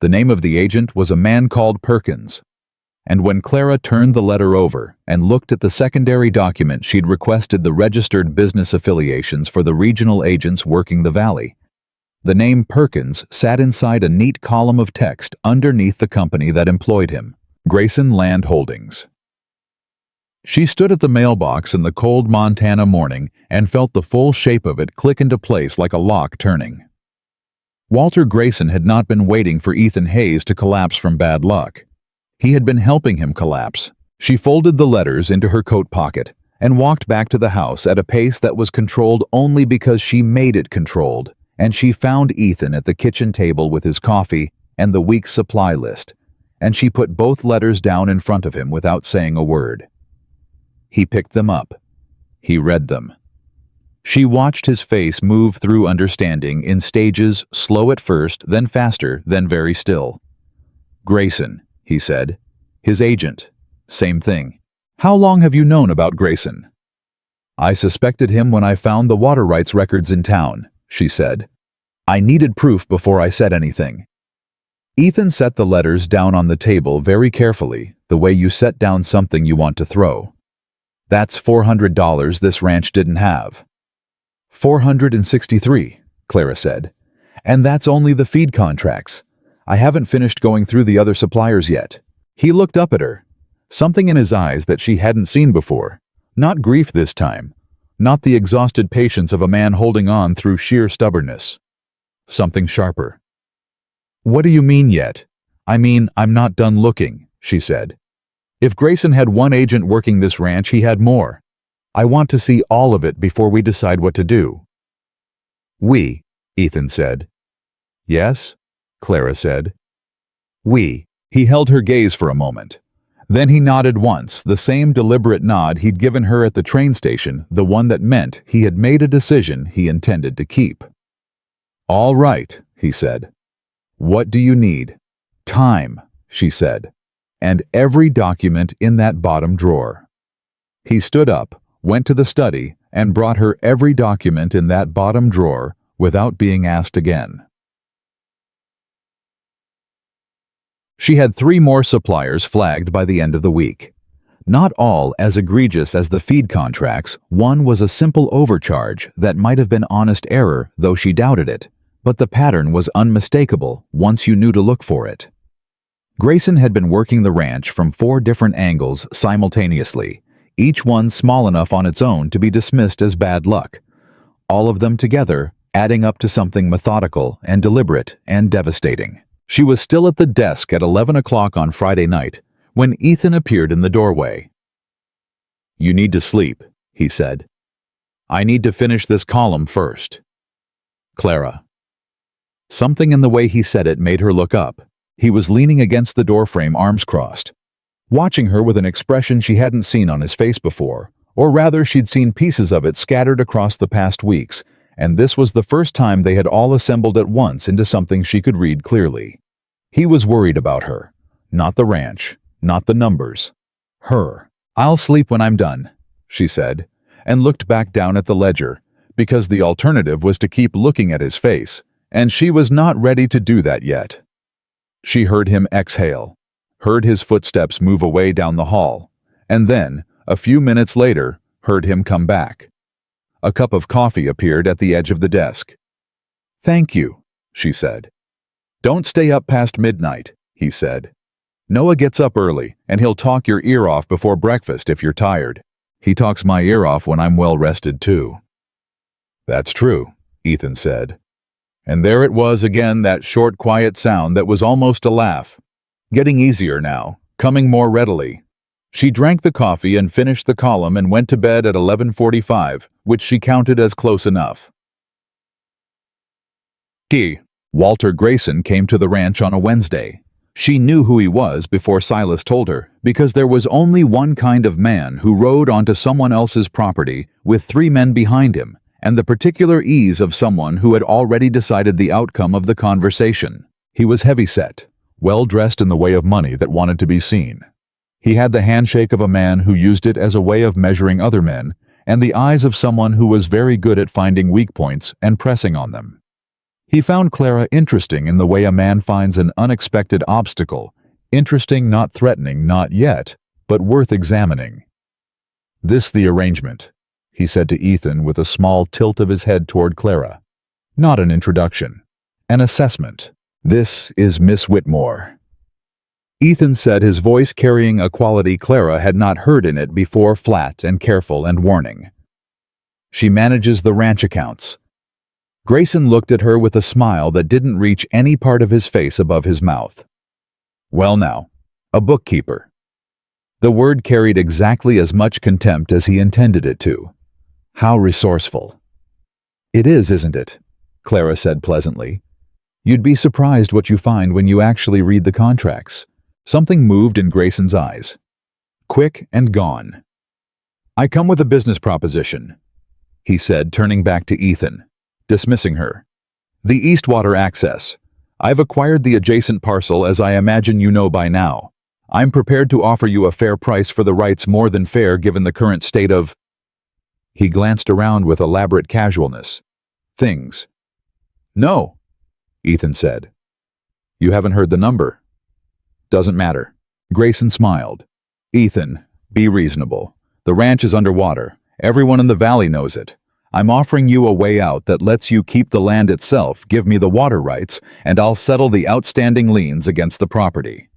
The name of the agent was a man called Perkins. And when Clara turned the letter over and looked at the secondary document she'd requested the registered business affiliations for the regional agents working the valley, the name Perkins sat inside a neat column of text underneath the company that employed him, Grayson Land Holdings. She stood at the mailbox in the cold Montana morning and felt the full shape of it click into place like a lock turning. Walter Grayson had not been waiting for Ethan Hayes to collapse from bad luck. He had been helping him collapse. She folded the letters into her coat pocket and walked back to the house at a pace that was controlled only because she made it controlled, and she found Ethan at the kitchen table with his coffee and the week's supply list, and she put both letters down in front of him without saying a word. He picked them up. He read them. She watched his face move through understanding in stages, slow at first, then faster, then very still. Grayson, he said. His agent. Same thing. How long have you known about Grayson? I suspected him when I found the water rights records in town, she said. I needed proof before I said anything. Ethan set the letters down on the table very carefully, the way you set down something you want to throw. That's $400 this ranch didn't have. $463, Clara said. And that's only the feed contracts. I haven't finished going through the other suppliers yet. He looked up at her. Something in his eyes that she hadn't seen before. Not grief this time. Not the exhausted patience of a man holding on through sheer stubbornness. Something sharper. What do you mean yet? I mean, I'm not done looking, she said. If Grayson had one agent working this ranch, he had more. I want to see all of it before we decide what to do. We, Ethan said. Yes, Clara said. We. He held her gaze for a moment. Then he nodded once, the same deliberate nod he'd given her at the train station, the one that meant he had made a decision he intended to keep. All right, he said. What do you need? Time, she said. And every document in that bottom drawer. He stood up, went to the study, and brought her every document in that bottom drawer without being asked again. She had 3 more suppliers flagged by the end of the week. Not all as egregious as the feed contracts. One was a simple overcharge that might have been honest error, though she doubted it, but the pattern was unmistakable once you knew to look for it. Grayson had been working the ranch from 4 different angles simultaneously, each one small enough on its own to be dismissed as bad luck. All of them together adding up to something methodical and deliberate and devastating. She was still at the desk at 11 o'clock on Friday night when Ethan appeared in the doorway. You need to sleep, he said. I need to finish this column first. Clara. Something in the way he said it made her look up. He was leaning against the doorframe, arms crossed, watching her with an expression she hadn't seen on his face before, or rather she'd seen pieces of it scattered across the past weeks, and this was the first time they had all assembled at once into something she could read clearly. He was worried about her. Not the ranch, not the numbers. Her. I'll sleep when I'm done, she said, and looked back down at the ledger, because the alternative was to keep looking at his face, and she was not ready to do that yet. She heard him exhale, heard his footsteps move away down the hall, and then, a few minutes later, heard him come back. A cup of coffee appeared at the edge of the desk. "Thank you," she said. "Don't stay up past midnight," he said. "Noah gets up early, and he'll talk your ear off before breakfast if you're tired. He talks my ear off when I'm well rested, too." "That's true," Ethan said. And there it was again, that short, quiet sound that was almost a laugh. Getting easier now, coming more readily. She drank the coffee and finished the column and went to bed at 11:45, which she counted as close enough. Walter Grayson came to the ranch on a Wednesday. She knew who he was before Silas told her, because there was only one kind of man who rode onto someone else's property with 3 men behind him, and the particular ease of someone who had already decided the outcome of the conversation. He was heavy-set, well-dressed in the way of money that wanted to be seen. He had the handshake of a man who used it as a way of measuring other men, and the eyes of someone who was very good at finding weak points and pressing on them. He found Clara interesting in the way a man finds an unexpected obstacle, interesting, not threatening, not yet, but worth examining. "This the arrangement," he said to Ethan with a small tilt of his head toward Clara. "Not an introduction. An assessment. This is Miss Whitmore." Ethan said, his voice carrying a quality Clara had not heard in it before, flat and careful and warning. "She manages the ranch accounts." Grayson looked at her with a smile that didn't reach any part of his face above his mouth. "Well now, a bookkeeper." The word carried exactly as much contempt as he intended it to. How resourceful. "It is, isn't it?" Clara said pleasantly. "You'd be surprised what you find when you actually read the contracts." Something moved in Grayson's eyes. Quick and gone. "I come with a business proposition," he said, turning back to Ethan, dismissing her. "The Eastwater access. I've acquired the adjacent parcel, as I imagine you know by now. I'm prepared to offer you a fair price for the rights, more than fair given the current state of—" He glanced around with elaborate casualness. "Things." "No," Ethan said. "You haven't heard the number." "Doesn't matter." Grayson smiled. "Ethan, be reasonable. The ranch is underwater. Everyone in the valley knows it. I'm offering you a way out that lets you keep the land itself, give me the water rights, and I'll settle the outstanding liens against the property."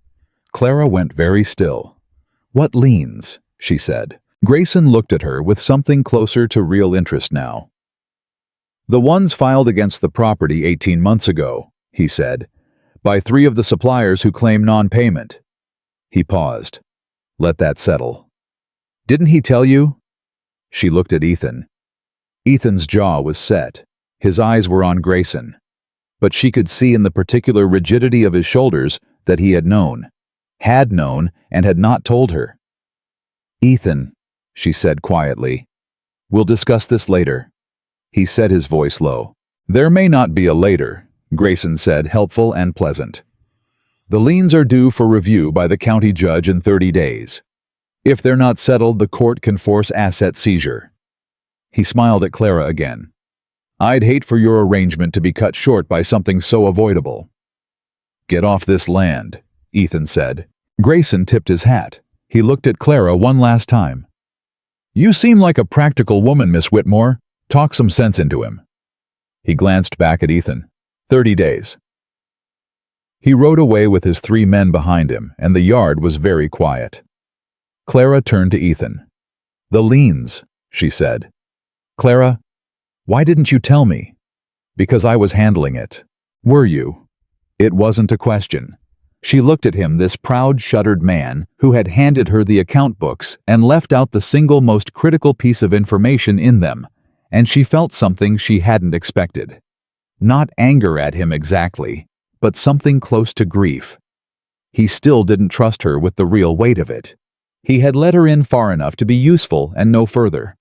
Clara went very still. "What liens?" she said. Grayson looked at her with something closer to real interest now. "The ones filed against the property 18 months ago," he said, "by 3 of the suppliers who claim non-payment." He paused. "Let that settle." "Didn't he tell you?" She looked at Ethan. Ethan's jaw was set. His eyes were on Grayson. But she could see in the particular rigidity of his shoulders that he had known, and had not told her. "Ethan," she said quietly, "we'll discuss this later." He said, his voice low. "There may not be a later," Grayson said, helpful and pleasant. "The liens are due for review by the county judge in 30 days. If they're not settled, the court can force asset seizure." He smiled at Clara again. "I'd hate for your arrangement to be cut short by something so avoidable." "Get off this land," Ethan said. Grayson tipped his hat. He looked at Clara one last time. "You seem like a practical woman, Miss Whitmore. Talk some sense into him." He glanced back at Ethan. 30 days. He rode away with his 3 men behind him, and the yard was very quiet. Clara turned to Ethan. "The liens," she said. "Clara, why didn't you tell me?" "Because I was handling it." "Were you?" It wasn't a question. She looked at him, this proud, shuttered man who had handed her the account books and left out the single most critical piece of information in them, and she felt something she hadn't expected. Not anger at him exactly, but something close to grief. He still didn't trust her with the real weight of it. He had let her in far enough to be useful and no further.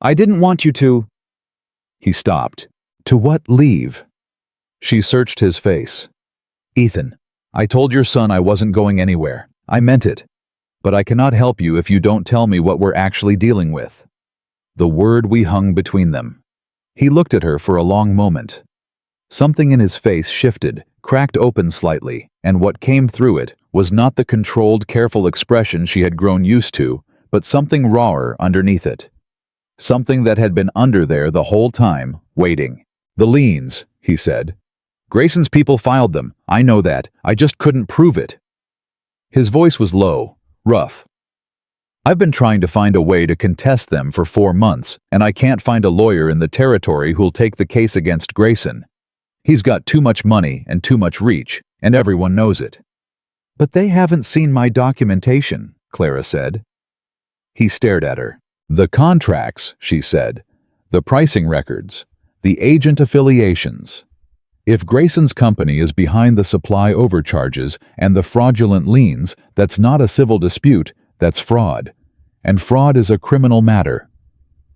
"I didn't want you to—" He stopped. "To what leave?" She searched his face. "Ethan, I told your son I wasn't going anywhere. I meant it. But I cannot help you if you don't tell me what we're actually dealing with." The word we hung between them. He looked at her for a long moment. Something in his face shifted, cracked open slightly, and what came through it was not the controlled, careful expression she had grown used to, but something rawer underneath it. Something that had been under there the whole time, waiting. "The liens," he said. "Grayson's people filed them. I know that. I just couldn't prove it." His voice was low, rough. "I've been trying to find a way to contest them for 4 months, and I can't find a lawyer in the territory who'll take the case against Grayson. He's got too much money and too much reach, and everyone knows it." "But they haven't seen my documentation," Clara said. He stared at her. "The contracts," she said. "The pricing records. The agent affiliations. If Grayson's company is behind the supply overcharges and the fraudulent liens, that's not a civil dispute, that's fraud. And fraud is a criminal matter."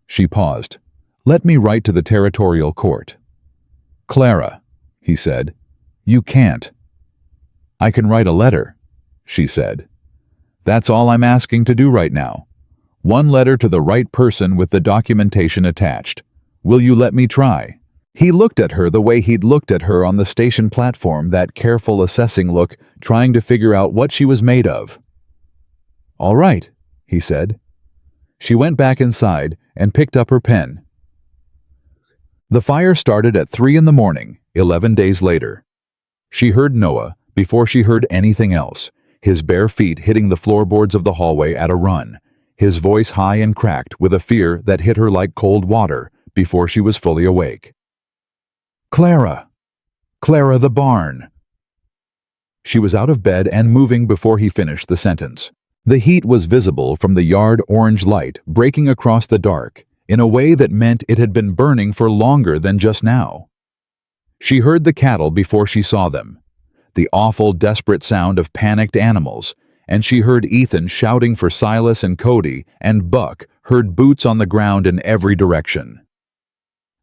She paused. "Let me write to the territorial court." "Clara," he said, "you can't." "I can write a letter," she said. "That's all I'm asking to do right now. One letter to the right person with the documentation attached. Will you let me try?" He looked at her the way he'd looked at her on the station platform, that careful assessing look, trying to figure out what she was made of. "All right," he said. She went back inside and picked up her pen. The fire started at 3 in the morning, 11 days later. She heard Noah before she heard anything else, his bare feet hitting the floorboards of the hallway at a run, his voice high and cracked with a fear that hit her like cold water before she was fully awake. "Clara! Clara, the barn!" She was out of bed and moving before he finished the sentence. The heat was visible from the yard orange light breaking across the dark in a way that meant it had been burning for longer than just now. She heard the cattle before she saw them, the awful, desperate sound of panicked animals, and she heard Ethan shouting for Silas and Cody, and Buck heard boots on the ground in every direction.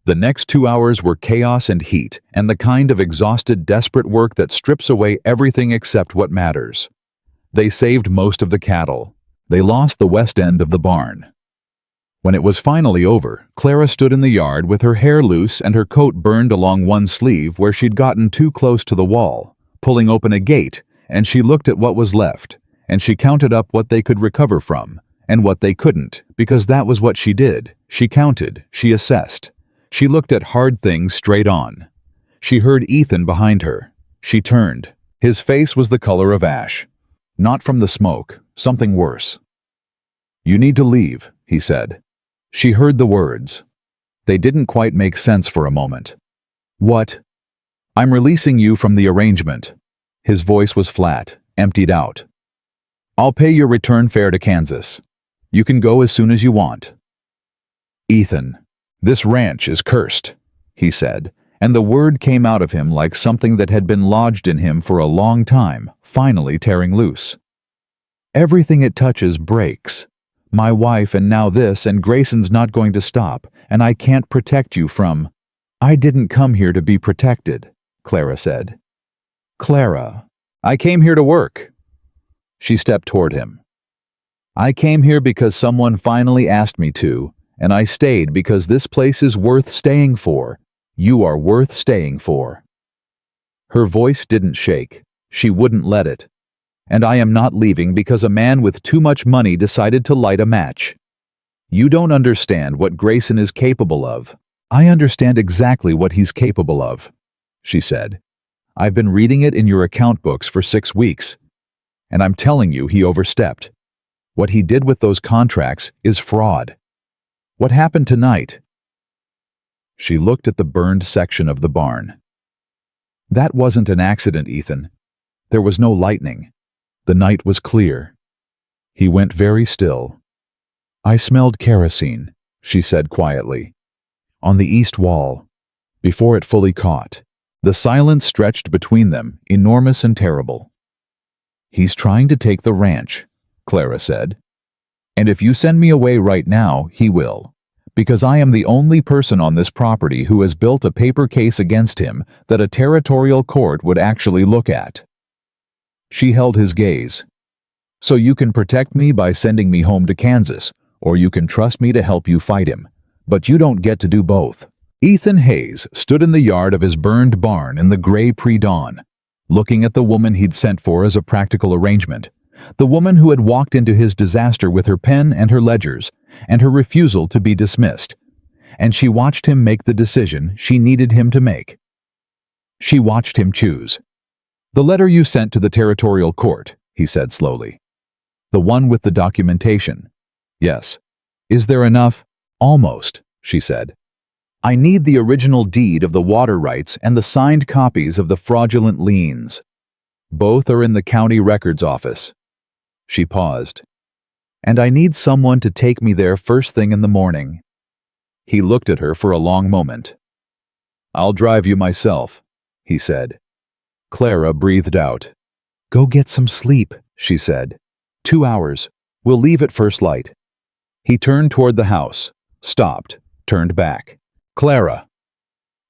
The next 2 hours were chaos and heat, and the kind of exhausted, desperate work that strips away everything except what matters. They saved most of the cattle. They lost the west end of the barn. When it was finally over, Clara stood in the yard with her hair loose and her coat burned along one sleeve where she'd gotten too close to the wall, pulling open a gate, and she looked at what was left, and she counted up what they could recover from, and what they couldn't, because that was what she did. She counted, she assessed. She looked at hard things straight on. She heard Ethan behind her. She turned. His face was the color of ash. Not from the smoke, something worse. "You need to leave," he said. She heard the words. They didn't quite make sense for a moment. "What?" "I'm releasing you from the arrangement." His voice was flat, emptied out. "I'll pay your return fare to Kansas. You can go as soon as you want." "Ethan, this ranch is cursed," he said, and the word came out of him like something that had been lodged in him for a long time, finally tearing loose. "Everything it touches breaks. My wife and now this, and Grayson's not going to stop, and I can't protect you from—" "I didn't come here to be protected," Clara said. "Clara, I came here to work." She stepped toward him. "I came here because someone finally asked me to, and I stayed because this place is worth staying for. You are worth staying for." Her voice didn't shake. She wouldn't let it. "And I am not leaving because a man with too much money decided to light a match. You don't understand what Grayson is capable of." "I understand exactly what he's capable of," she said. "I've been reading it in your account books for 6 weeks. And I'm telling you he overstepped. What he did with those contracts is fraud. What happened tonight?" She looked at the burned section of the barn. "That wasn't an accident, Ethan. There was no lightning. The night was clear." He went very still. "I smelled kerosene," she said quietly. "On the east wall, before it fully caught." The silence stretched between them, enormous and terrible. "He's trying to take the ranch," Clara said. "And if you send me away right now, he will. Because I am the only person on this property who has built a paper case against him that a territorial court would actually look at." She held his gaze. "So you can protect me by sending me home to Kansas, or you can trust me to help you fight him. But you don't get to do both." Ethan Hayes stood in the yard of his burned barn in the gray pre-dawn, looking at the woman he'd sent for as a practical arrangement, the woman who had walked into his disaster with her pen and her ledgers, and her refusal to be dismissed. And she watched him make the decision she needed him to make. She watched him choose. "The letter you sent to the territorial court," he said slowly. "The one with the documentation." "Yes." "Is there enough?" "Almost," she said. "I need the original deed of the water rights and the signed copies of the fraudulent liens. Both are in the county records office." She paused. "And I need someone to take me there first thing in the morning." He looked at her for a long moment. "I'll drive you myself," he said. Clara breathed out. "Go get some sleep," she said. 2 hours. We'll leave at first light." He turned toward the house, stopped, turned back. "Clara."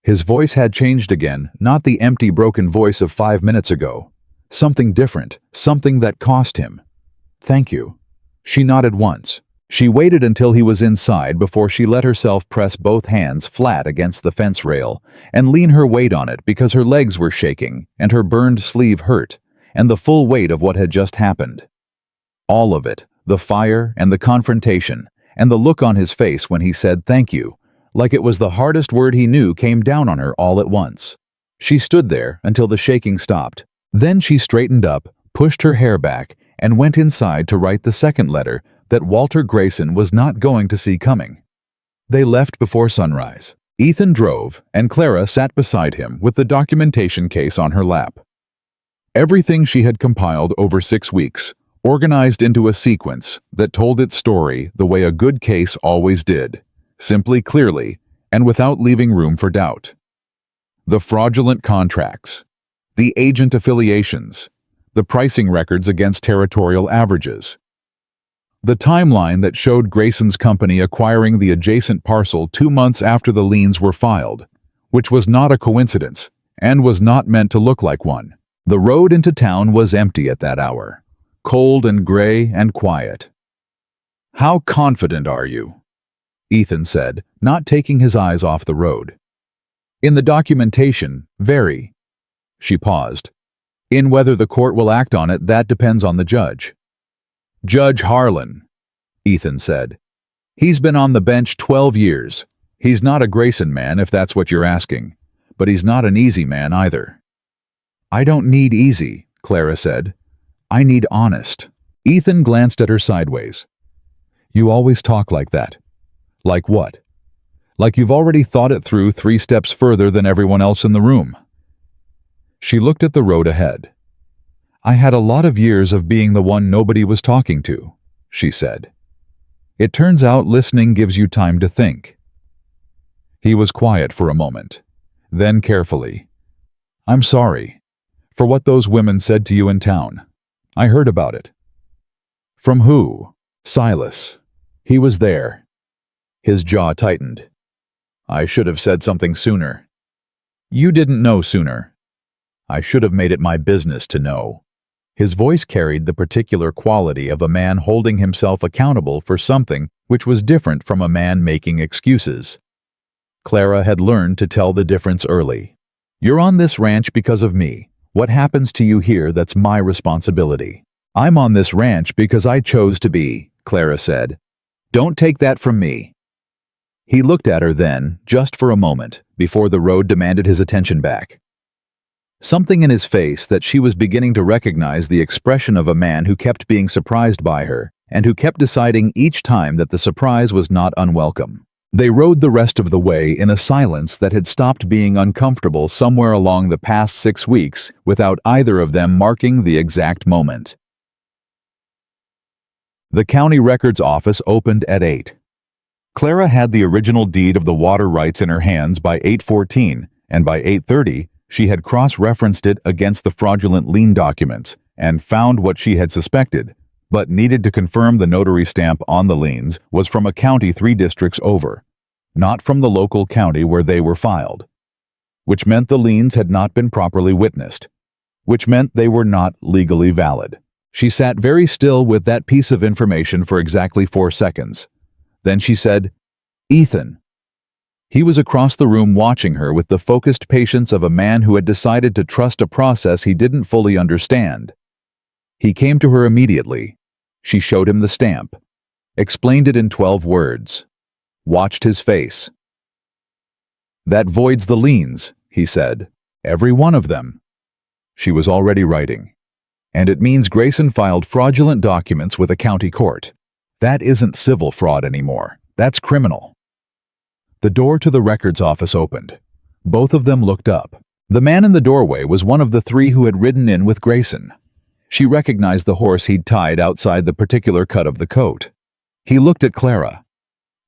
His voice had changed again, not the empty, broken voice of 5 minutes ago. Something different, something that cost him. "Thank you." She nodded once. She waited until he was inside before she let herself press both hands flat against the fence rail and lean her weight on it because her legs were shaking and her burned sleeve hurt, and the full weight of what had just happened. All of it, the fire and the confrontation, and the look on his face when he said thank you, like it was the hardest word he knew, came down on her all at once. She stood there until the shaking stopped. Then she straightened up, pushed her hair back, and went inside to write the second letter that Walter Grayson was not going to see coming. They left before sunrise. Ethan drove, and Clara sat beside him with the documentation case on her lap. Everything she had compiled over 6 weeks, organized into a sequence that told its story the way a good case always did, simply, clearly, and without leaving room for doubt. The fraudulent contracts, the agent affiliations, the pricing records against territorial averages. The timeline that showed Grayson's company acquiring the adjacent parcel 2 months after the liens were filed, which was not a coincidence and was not meant to look like one. The road into town was empty at that hour, cold and gray and quiet. "How confident are you?" Ethan said, not taking his eyes off the road. "In the documentation, very." She paused. "In whether the court will act on it, that depends on the judge." "Judge Harlan," Ethan said. "He's been on the bench 12 years. He's not a Grayson man, if that's what you're asking, but he's not an easy man either." "I don't need easy," Clara said. "I need honest." Ethan glanced at her sideways. "You always talk like that." "Like what?" "Like you've already thought it through 3 steps further than everyone else in the room." She looked at the road ahead. "I had a lot of years of being the one nobody was talking to," she said. "It turns out listening gives you time to think." He was quiet for a moment. Then carefully, "I'm sorry for what those women said to you in town. I heard about it." "From who?" "Silas. He was there." His jaw tightened. "I should have said something sooner." "You didn't know sooner." "I should have made it my business to know." His voice carried the particular quality of a man holding himself accountable for something which was different from a man making excuses. Clara had learned to tell the difference early. "You're on this ranch because of me. What happens to you here, that's my responsibility." "I'm on this ranch because I chose to be," Clara said. "Don't take that from me." He looked at her then, just for a moment, before the road demanded his attention back. Something in his face that she was beginning to recognize, the expression of a man who kept being surprised by her, and who kept deciding each time that the surprise was not unwelcome. They rode the rest of the way in a silence that had stopped being uncomfortable somewhere along the past 6 weeks without either of them marking the exact moment. The county records office opened at 8. Clara had the original deed of the water rights in her hands by 8:14, and by 8:30 she had cross-referenced it against the fraudulent lien documents and found what she had suspected, but needed to confirm the notary stamp on the liens was from a county 3 districts over, not from the local county where they were filed, which meant the liens had not been properly witnessed, which meant they were not legally valid. She sat very still with that piece of information for exactly 4 seconds. Then she said, "Ethan." He was across the room watching her with the focused patience of a man who had decided to trust a process he didn't fully understand. He came to her immediately. She showed him the stamp. explained it in 12 words, watched his face. "That voids the liens," he said. "Every one of them." She was already writing. "And it means Grayson filed fraudulent documents with a county court. That isn't civil fraud anymore. That's criminal." The door to the records office opened. Both of them looked up. The man in the doorway was one of the three who had ridden in with Grayson. She recognized the horse he'd tied outside the particular cut of the coat. He looked at Clara.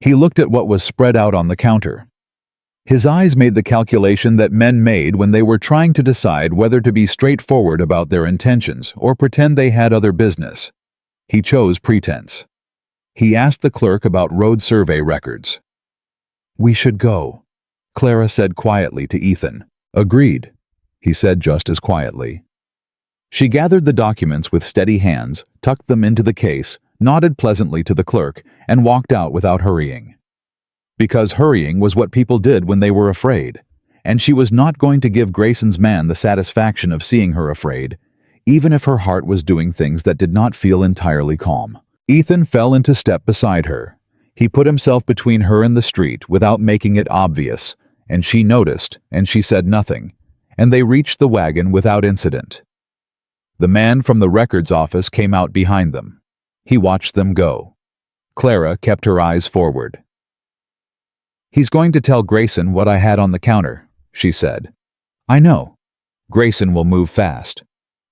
He looked at what was spread out on the counter. His eyes made the calculation that men made when they were trying to decide whether to be straightforward about their intentions or pretend they had other business. He chose pretense. He asked the clerk about road survey records. "We should go," Clara said quietly to Ethan. "Agreed," he said just as quietly. She gathered the documents with steady hands, tucked them into the case, nodded pleasantly to the clerk, and walked out without hurrying. Because hurrying was what people did when they were afraid, and she was not going to give Grayson's man the satisfaction of seeing her afraid, even if her heart was doing things that did not feel entirely calm. Ethan fell into step beside her. He put himself between her and the street without making it obvious, and she noticed, and she said nothing, and they reached the wagon without incident. The man from the records office came out behind them. He watched them go. Clara kept her eyes forward. "He's going to tell Grayson what I had on the counter," she said. "I know. Grayson will move fast."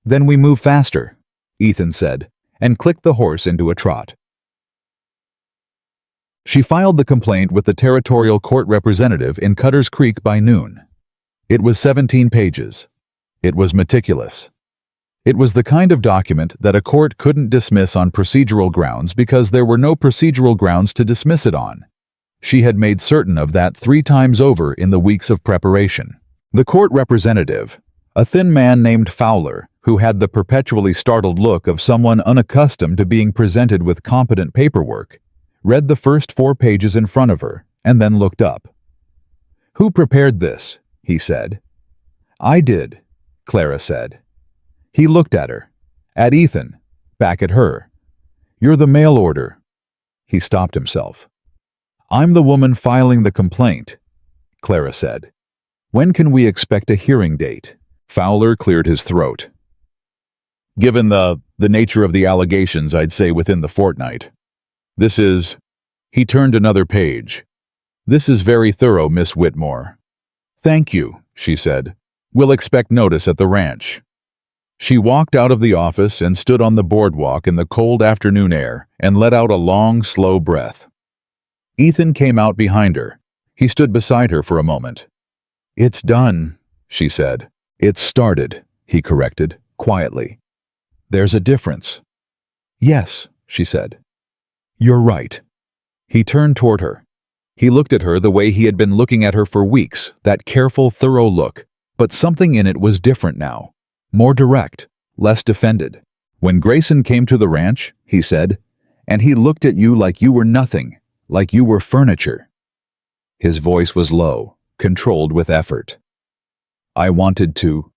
"Then we move faster," Ethan said, and clicked the horse into a trot. She filed the complaint with the territorial court representative in Cutter's Creek by noon. It was 17 pages. It was meticulous. It was the kind of document that a court couldn't dismiss on procedural grounds because there were no procedural grounds to dismiss it on. She had made certain of that 3 times over in the weeks of preparation. The court representative, a thin man named Fowler, who had the perpetually startled look of someone unaccustomed to being presented with competent paperwork, read the first 4 pages in front of her and then looked up. "Who prepared this?" he said. "I did," Clara said. He looked at her, at Ethan, back at her. "You're the mail order." He stopped himself. "I'm the woman filing the complaint," Clara said. "When can we expect a hearing date?" Fowler cleared his throat. "Given the nature of the allegations, I'd say within the fortnight. This is..." He turned another page. "This is very thorough, Miss Whitmore." "Thank you," she said. "We'll expect notice at the ranch." She walked out of the office and stood on the boardwalk in the cold afternoon air and let out a long, slow breath. Ethan came out behind her. He stood beside her for a moment. "It's done," she said. "It's started," he corrected, quietly. "There's a difference." "Yes," she said. "You're right." He turned toward her. He looked at her the way he had been looking at her for weeks, that careful, thorough look, but something in it was different now. More direct, less defended. "When Grayson came to the ranch," he said, "and he looked at you like you were nothing, like you were furniture." His voice was low, controlled with effort. "I wanted to..."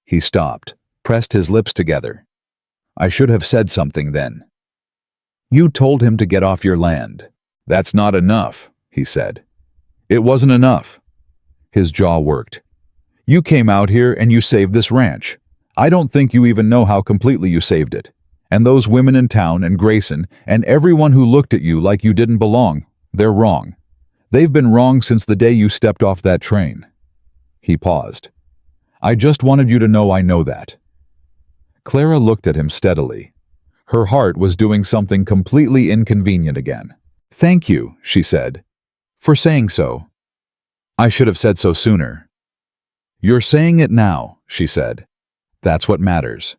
He stopped, pressed his lips together. "I should have said something then." "You told him to get off your land." "That's not enough," he said. "It wasn't enough." His jaw worked. "You came out here and you saved this ranch. I don't think you even know how completely you saved it. And those women in town and Grayson and everyone who looked at you like you didn't belong, they're wrong. They've been wrong since the day you stepped off that train." He paused. "I just wanted you to know I know that." Clara looked at him steadily. Her heart was doing something completely inconvenient again. "Thank you," she said, "for saying so. I should have said so sooner." "You're saying it now," she said. "That's what matters."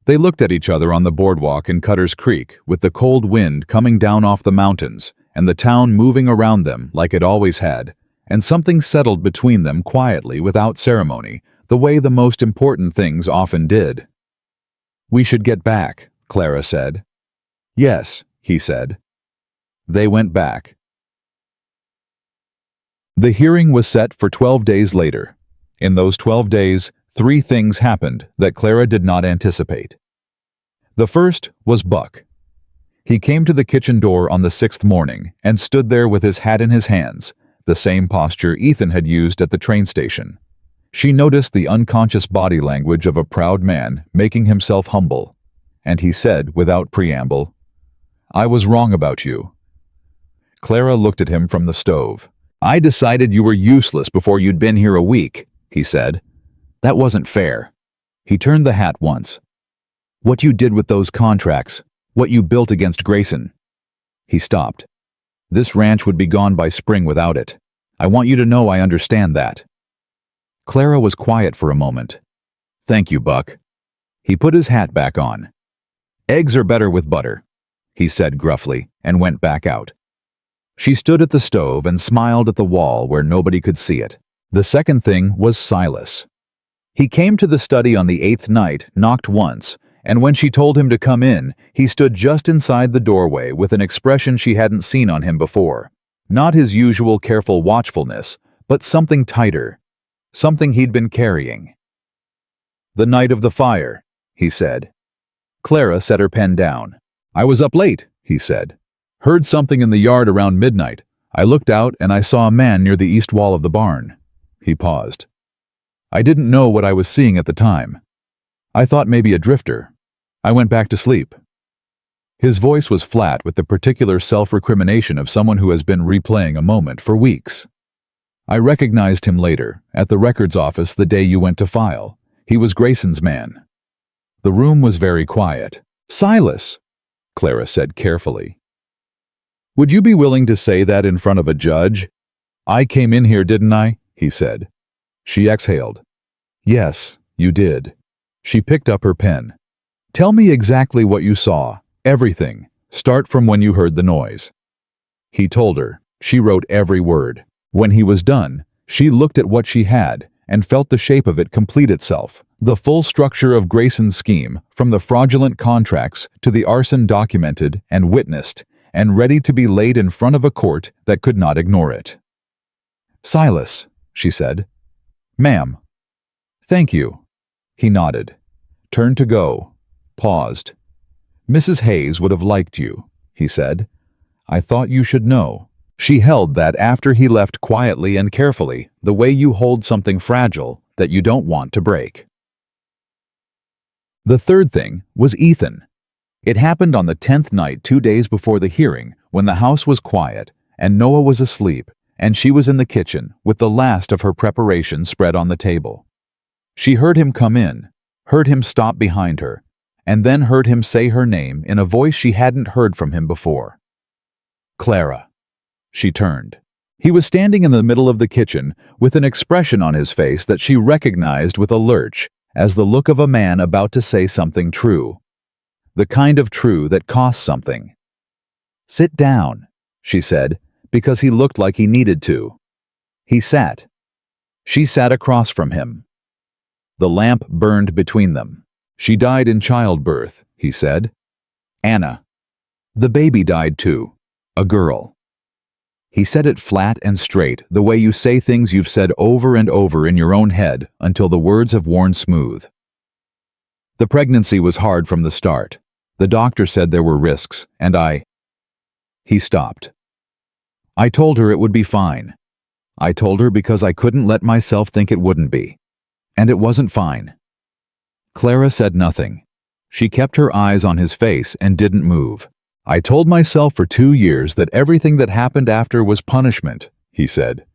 They looked at each other on the boardwalk in Cutter's Creek with the cold wind coming down off the mountains and the town moving around them like it always had, and something settled between them quietly without ceremony, the way the most important things often did. "We should get back," Clara said. "Yes," he said. They went back. The hearing was set for 12 days later. In those 12 days, 3 things happened that Clara did not anticipate. The first was Buck. He came to the kitchen door on the 6th morning and stood there with his hat in his hands, the same posture Ethan had used at the train station. She noticed the unconscious body language of a proud man making himself humble, and he said without preamble, "I was wrong about you." Clara looked at him from the stove. "I decided you were useless before you'd been here a week," he said. "That wasn't fair." He turned the hat once. "What you did with those contracts, what you built against Grayson." He stopped. "This ranch would be gone by spring without it. I want you to know I understand that." Clara was quiet for a moment. "Thank you, Buck." He put his hat back on. "Eggs are better with butter," he said gruffly, and went back out. She stood at the stove and smiled at the wall where nobody could see it. The second thing was Silas. He came to the study on the 8th night, knocked once, and when she told him to come in, he stood just inside the doorway with an expression she hadn't seen on him before. Not his usual careful watchfulness, but something tighter, something he'd been carrying. "The night of the fire," he said. Clara set her pen down. "I was up late," he said. "Heard something in the yard around midnight. I looked out and I saw a man near the east wall of the barn." He paused. "I didn't know what I was seeing at the time. I thought maybe a drifter. I went back to sleep." His voice was flat with the particular self-recrimination of someone who has been replaying a moment for weeks. "I recognized him later, at the records office the day you went to file. He was Grayson's man." The room was very quiet. "Silas," Clara said carefully. "Would you be willing to say that in front of a judge?" "I came in here, didn't I?" he said. She exhaled. "Yes, you did." She picked up her pen. "Tell me exactly what you saw. Everything. Start from when you heard the noise." He told her. She wrote every word. When he was done, she looked at what she had and felt the shape of it complete itself. The full structure of Grayson's scheme, from the fraudulent contracts to the arson documented and witnessed, and ready to be laid in front of a court that could not ignore it. "Silas," she said. "Ma'am." "Thank you." He nodded. Turned to go. Paused. "Mrs. Hayes would have liked you," he said. "I thought you should know." She held that after he left quietly and carefully, the way you hold something fragile that you don't want to break. The third thing was Ethan. It happened on the 10th night 2 days before the hearing, when the house was quiet and Noah was asleep, and she was in the kitchen with the last of her preparation spread on the table. She heard him come in, heard him stop behind her, and then heard him say her name in a voice she hadn't heard from him before. "Clara." She turned. He was standing in the middle of the kitchen with an expression on his face that she recognized with a lurch as the look of a man about to say something true. The kind of true that costs something. "Sit down," she said, because he looked like he needed to. He sat. She sat across from him. The lamp burned between them. "She died in childbirth," he said. "Anna. The baby died too. A girl." He said it flat and straight, the way you say things you've said over and over in your own head until the words have worn smooth. "The pregnancy was hard from the start. The doctor said there were risks, and He stopped. "I told her it would be fine. I told her because I couldn't let myself think it wouldn't be. And it wasn't fine." Clara said nothing. She kept her eyes on his face and didn't move. "I told myself for 2 years that everything that happened after was punishment," he said.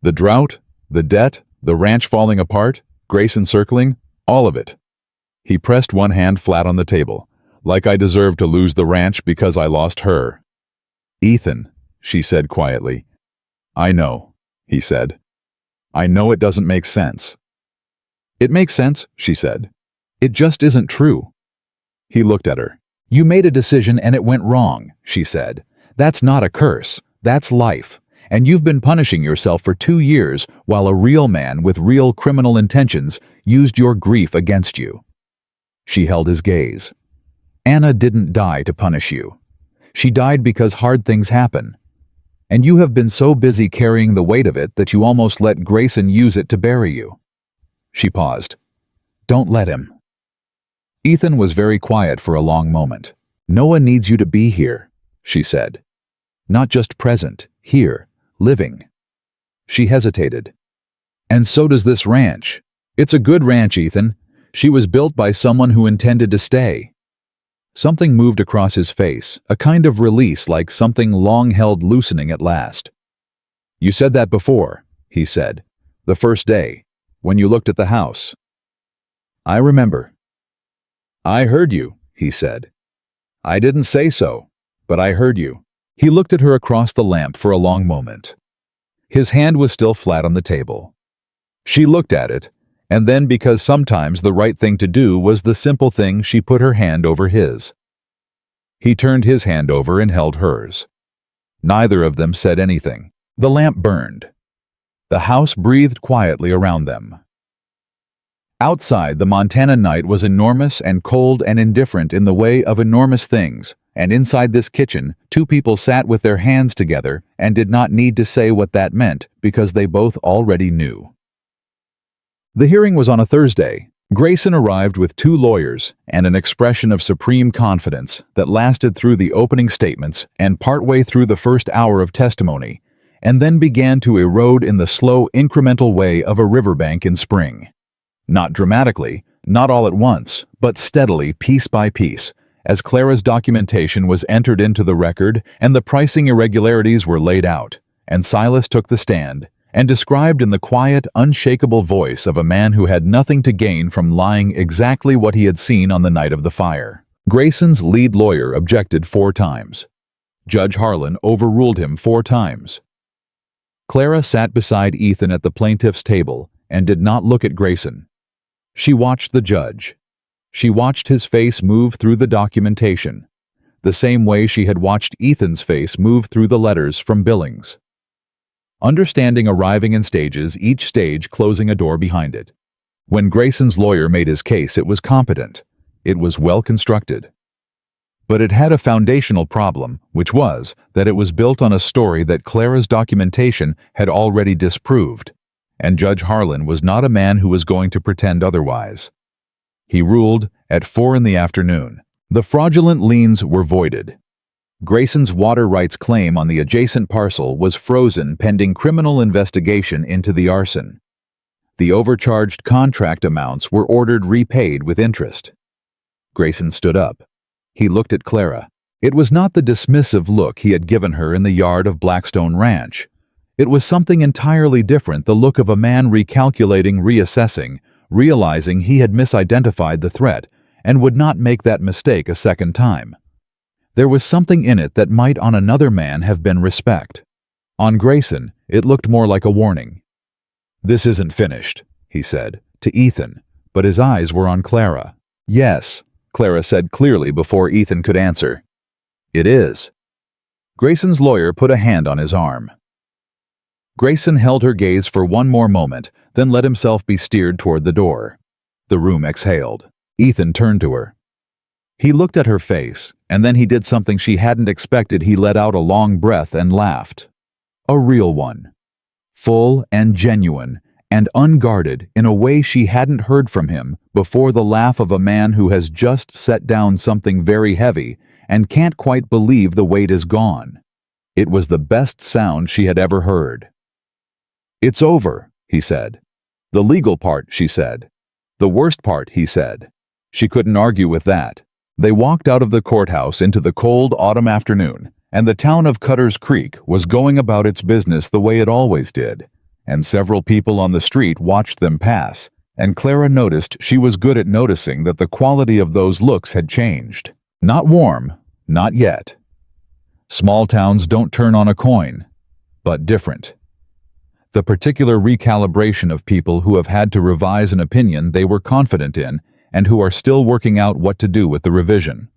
"The drought, the debt, the ranch falling apart, Grayson circling, all of it." He pressed one hand flat on the table, "like I deserved to lose the ranch because I lost her." "Ethan," she said quietly. "I know," he said. "I know it doesn't make sense." "It makes sense," she said. "It just isn't true." He looked at her. "You made a decision and it went wrong," she said. "That's not a curse. That's life. And you've been punishing yourself for 2 years while a real man with real criminal intentions used your grief against you." She held his gaze. "Anna didn't die to punish you. She died because hard things happen. And you have been so busy carrying the weight of it that you almost let Grayson use it to bury you." She paused. "Don't let him." Ethan was very quiet for a long moment. "Noah needs you to be here," she said. "Not just present, here, living." She hesitated. "And so does this ranch. It's a good ranch, Ethan. She was built by someone who intended to stay." Something moved across his face, a kind of release, like something long held loosening at last. "You said that before," he said. "The first day, when you looked at the house." "I remember." "I heard you," he said. "I didn't say so, but I heard you." He looked at her across the lamp for a long moment. His hand was still flat on the table. She looked at it, and then, because sometimes the right thing to do was the simple thing, she put her hand over his. He turned his hand over and held hers. Neither of them said anything. The lamp burned. The house breathed quietly around them. Outside, the Montana night was enormous and cold and indifferent in the way of enormous things, and inside this kitchen, two people sat with their hands together and did not need to say what that meant because they both already knew. The hearing was on a Thursday. Grayson arrived with two lawyers and an expression of supreme confidence that lasted through the opening statements and partway through the first hour of testimony, and then began to erode in the slow, incremental way of a riverbank in spring. Not dramatically, not all at once, but steadily, piece by piece, as Clara's documentation was entered into the record and the pricing irregularities were laid out, and Silas took the stand and described in the quiet, unshakable voice of a man who had nothing to gain from lying exactly what he had seen on the night of the fire. Grayson's lead lawyer objected 4 times. Judge Harlan overruled him 4 times. Clara sat beside Ethan at the plaintiff's table and did not look at Grayson. She watched the judge. She watched his face move through the documentation, the same way she had watched Ethan's face move through the letters from Billings. Understanding arriving in stages, each stage closing a door behind it. When Grayson's lawyer made his case, it was competent. It was well constructed. But it had a foundational problem, which was that it was built on a story that Clara's documentation had already disproved, and Judge Harlan was not a man who was going to pretend otherwise. He ruled at 4 in the afternoon. The fraudulent liens were voided. Grayson's water rights claim on the adjacent parcel was frozen pending criminal investigation into the arson. The overcharged contract amounts were ordered repaid with interest. Grayson stood up. He looked at Clara. It was not the dismissive look he had given her in the yard of Blackstone Ranch. It was something entirely different, the look of a man recalculating, reassessing, realizing he had misidentified the threat and would not make that mistake a second time. There was something in it that might on another man have been respect. On Grayson, it looked more like a warning. "This isn't finished," he said, to Ethan, but his eyes were on Clara. "Yes," Clara said clearly before Ethan could answer. "It is." Grayson's lawyer put a hand on his arm. Grayson held her gaze for one more moment, then let himself be steered toward the door. The room exhaled. Ethan turned to her. He looked at her face, and then he did something she hadn't expected. He let out a long breath and laughed. A real one. Full and genuine and unguarded in a way she hadn't heard from him before, the laugh of a man who has just set down something very heavy and can't quite believe the weight is gone. It was the best sound she had ever heard. "It's over," he said. "The legal part," she said. "The worst part," he said. She couldn't argue with that. They walked out of the courthouse into the cold autumn afternoon, and the town of Cutter's Creek was going about its business the way it always did, and several people on the street watched them pass, and Clara noticed she was good at noticing that the quality of those looks had changed. Not warm, not yet. Small towns don't turn on a coin, but different. The particular recalibration of people who have had to revise an opinion they were confident in and who are still working out what to do with the revision.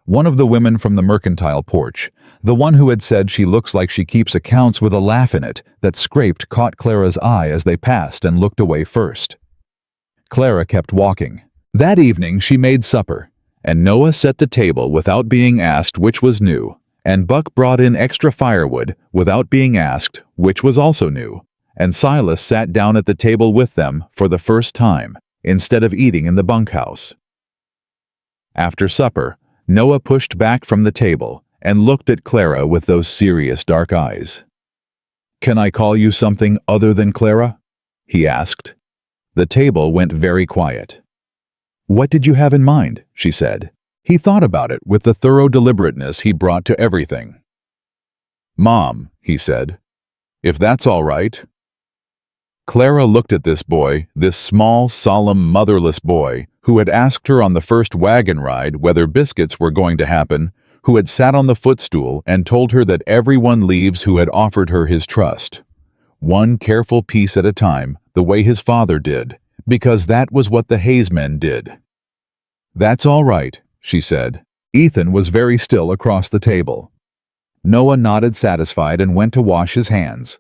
One of the women from the mercantile porch, the one who had said she looks like she keeps accounts with a laugh in it that scraped, caught Clara's eye as they passed and looked away first. Clara kept walking. That evening she made supper, and Noah set the table without being asked which was new, and Buck brought in extra firewood without being asked which was also new, and Silas sat down at the table with them for the first time, instead of eating in the bunkhouse. After supper, Noah pushed back from the table and looked at Clara with those serious dark eyes. "Can I call you something other than Clara?" he asked. The table went very quiet. "What did you have in mind?" she said. He thought about it with the thorough deliberateness he brought to everything. "Mom," he said, "if that's all right." Clara looked at this boy, this small, solemn, motherless boy, who had asked her on the first wagon ride whether biscuits were going to happen, who had sat on the footstool and told her that everyone leaves who had offered her his trust. One careful piece at a time, the way his father did, because that was what the Hayes men did. "That's all right," she said. Ethan was very still across the table. Noah nodded satisfied and went to wash his hands.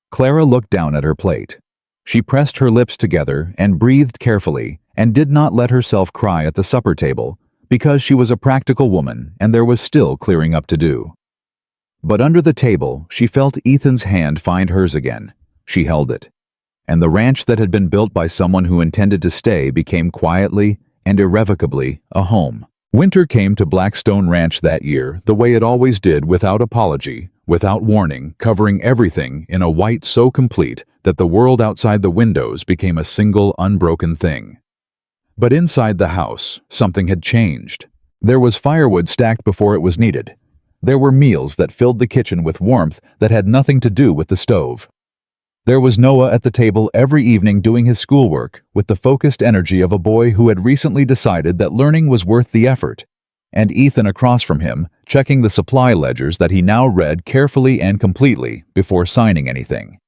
Clara looked down at her plate. She pressed her lips together and breathed carefully and did not let herself cry at the supper table because she was a practical woman and there was still clearing up to do. But under the table, she felt Ethan's hand find hers again. She held it. And the ranch that had been built by someone who intended to stay became quietly and irrevocably a home. Winter came to Blackstone Ranch that year the way it always did, without apology, without warning, covering everything in a white so complete that the world outside the windows became a single unbroken thing. But inside the house, something had changed. There was firewood stacked before it was needed. There were meals that filled the kitchen with warmth that had nothing to do with the stove. There was Noah at the table every evening doing his schoolwork with the focused energy of a boy who had recently decided that learning was worth the effort, and Ethan across from him checking the supply ledgers that he now read carefully and completely before signing anything.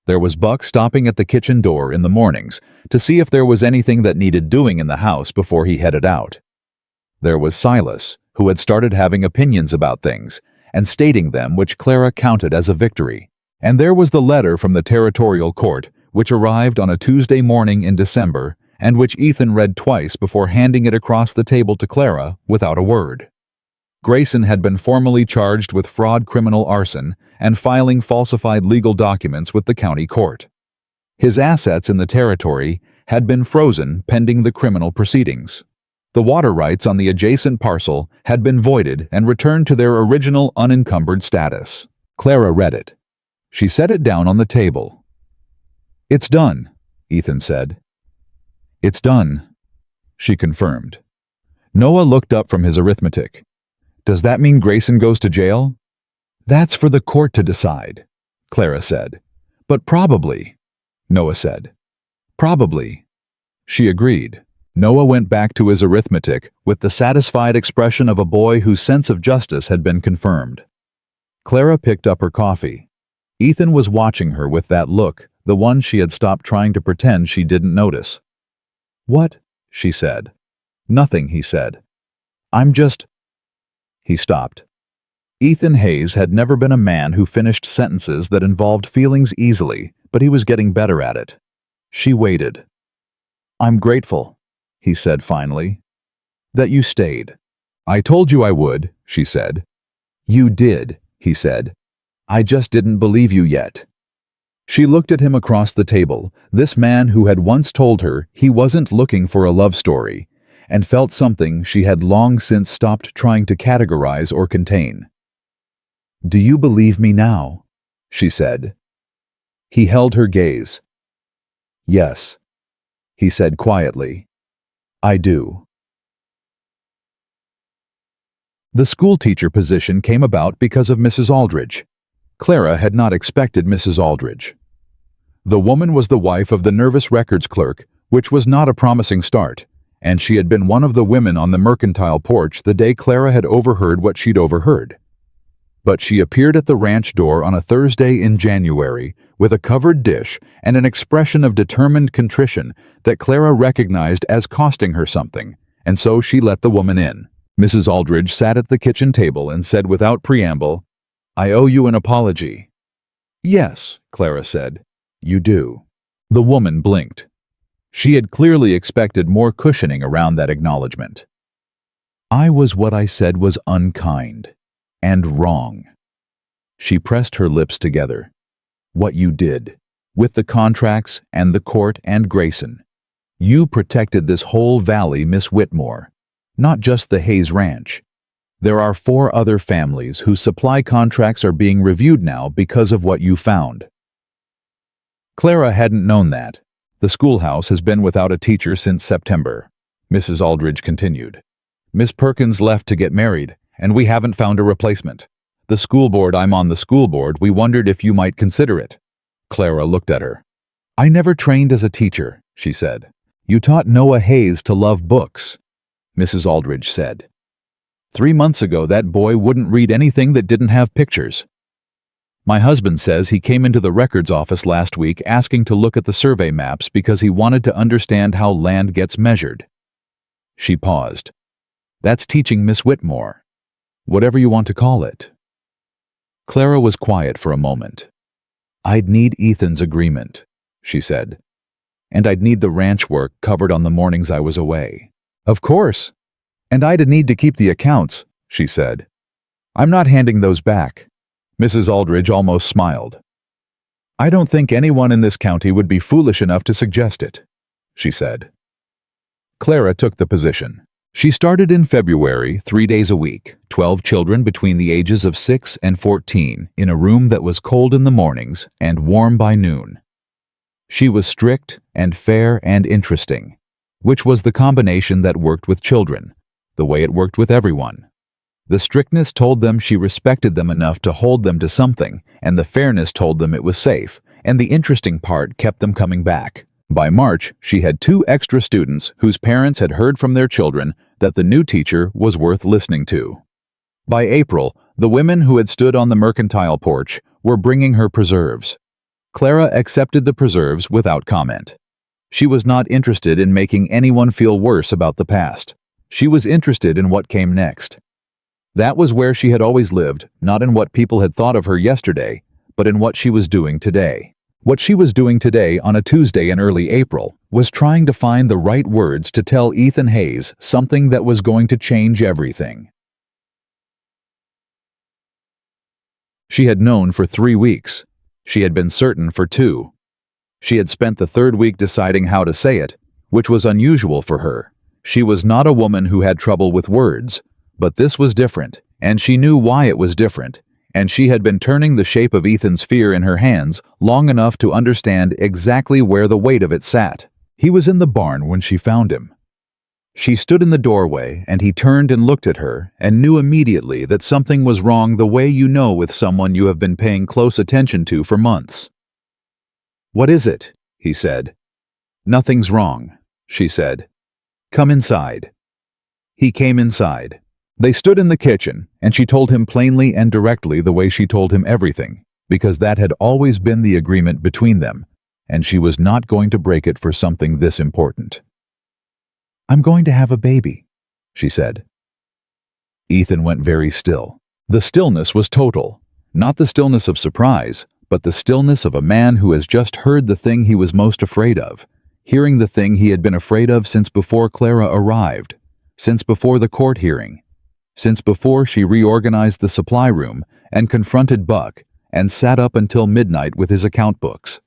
There was Buck stopping at the kitchen door in the mornings to see if there was anything that needed doing in the house before he headed out. There was Silas, who had started having opinions about things and stating them, which Clara counted as a victory. And there was the letter from the territorial court, which arrived on a Tuesday morning in December, and which Ethan read twice before handing it across the table to Clara without a word. Grayson had been formally charged with fraud, criminal arson, and filing falsified legal documents with the county court. His assets in the territory had been frozen pending the criminal proceedings. The water rights on the adjacent parcel had been voided and returned to their original unencumbered status. Clara read it. She set it down on the table. "It's done," Ethan said. "It's done," she confirmed. Noah looked up from his arithmetic. "Does that mean Grayson goes to jail?" "That's for the court to decide," Clara said. "But probably," Noah said. "Probably," she agreed. Noah went back to his arithmetic with the satisfied expression of a boy whose sense of justice had been confirmed. Clara picked up her coffee. Ethan was watching her with that look, the one she had stopped trying to pretend she didn't notice. "What?" she said. "Nothing," he said. "I'm just—" He stopped. Ethan Hayes had never been a man who finished sentences that involved feelings easily, but he was getting better at it. She waited. "I'm grateful," he said finally, "that you stayed." "I told you I would," she said. "You did," he said. "I just didn't believe you yet." She looked at him across the table, this man who had once told her he wasn't looking for a love story, and felt something she had long since stopped trying to categorize or contain. "Do you believe me now?" she said. He held her gaze. "Yes," he said quietly. "I do." The schoolteacher position came about because of Mrs. Aldridge. Clara had not expected Mrs. Aldridge. The woman was the wife of the nervous records clerk, which was not a promising start, and she had been one of the women on the mercantile porch the day Clara had overheard what she'd overheard. But she appeared at the ranch door on a Thursday in January with a covered dish and an expression of determined contrition that Clara recognized as costing her something, and so she let the woman in. Mrs. Aldridge sat at the kitchen table and said without preamble, "I owe you an apology." "Yes," Clara said. "You do." The woman blinked. She had clearly expected more cushioning around that acknowledgement. "I was what I said was unkind and wrong." She pressed her lips together. "What you did, with the contracts and the court and Grayson. You protected this whole valley, Miss Whitmore. not just the Hayes Ranch. There are 4 other families whose supply contracts are being reviewed now because of what you found." Clara hadn't known that. "The schoolhouse has been without a teacher since September," Mrs. Aldridge continued. "Miss Perkins left to get married, and we haven't found a replacement. I'm on the school board, we wondered if you might consider it." Clara looked at her. "I never trained as a teacher," she said. "You taught Noah Hayes to love books," Mrs. Aldridge said. "3 months ago that boy wouldn't read anything that didn't have pictures. My husband says he came into the records office last week asking to look at the survey maps because he wanted to understand how land gets measured." She paused. "That's teaching Miss Whitmore. Whatever you want to call it." Clara was quiet for a moment. "I'd need Ethan's agreement," she said. "And I'd need the ranch work covered on the mornings I was away." "Of course. And I'd need to keep the accounts," she said. "I'm not handing those back." Mrs. Aldridge almost smiled. "I don't think anyone in this county would be foolish enough to suggest it," she said. Clara took the position. She started in February, 3 days a week, 12 children between the ages of 6 and 14, in a room that was cold in the mornings and warm by noon. She was strict and fair and interesting, which was the combination that worked with children, the way it worked with everyone. The strictness told them she respected them enough to hold them to something, and the fairness told them it was safe, and the interesting part kept them coming back. By March, she had 2 extra students whose parents had heard from their children that the new teacher was worth listening to. By April, the women who had stood on the mercantile porch were bringing her preserves. Clara accepted the preserves without comment. She was not interested in making anyone feel worse about the past. She was interested in what came next. That was where she had always lived, not in what people had thought of her yesterday, but in what she was doing today. What she was doing today on a Tuesday in early April was trying to find the right words to tell Ethan Hayes something that was going to change everything. She had known for 3 weeks. She had been certain for 2. She had spent the 3rd week deciding how to say it, which was unusual for her. She was not a woman who had trouble with words, but this was different, and she knew why it was different, and she had been turning the shape of Ethan's fear in her hands long enough to understand exactly where the weight of it sat. He was in the barn when she found him. She stood in the doorway, and he turned and looked at her and knew immediately that something was wrong, the way you know with someone you have been paying close attention to for months. "What is it?" he said. "Nothing's wrong," she said. "Come inside." He came inside. They stood in the kitchen, and she told him plainly and directly the way she told him everything, because that had always been the agreement between them, and she was not going to break it for something this important. "I'm going to have a baby," she said. Ethan went very still. The stillness was total, not the stillness of surprise, but the stillness of a man who has just heard the thing he was most afraid of, hearing the thing he had been afraid of since before Clara arrived, since before the court hearing, since before she reorganized the supply room and confronted Buck and sat up until midnight with his account books.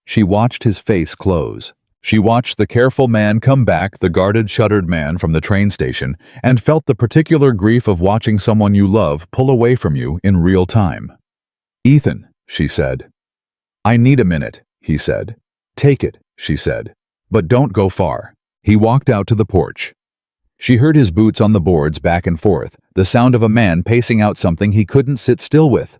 She watched his face close. She watched the careful man come back, the guarded, shuttered man from the train station, and felt the particular grief of watching someone you love pull away from you in real time. "Ethan," she said. "I need a minute," he said. "Take it," she said. "But don't go far." He walked out to the porch. She heard his boots on the boards back and forth, the sound of a man pacing out something he couldn't sit still with.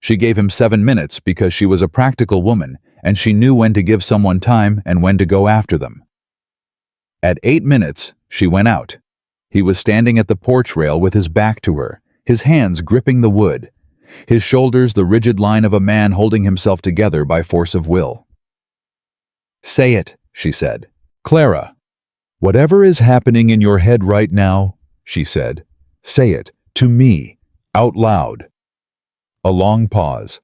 She gave him 7 minutes because she was a practical woman, and she knew when to give someone time and when to go after them. At 8 minutes, she went out. He was standing at the porch rail with his back to her, his hands gripping the wood, his shoulders the rigid line of a man holding himself together by force of will. "Say it," she said. "Clara." "Whatever is happening in your head right now," she said, "say it, to me, out loud." A long pause.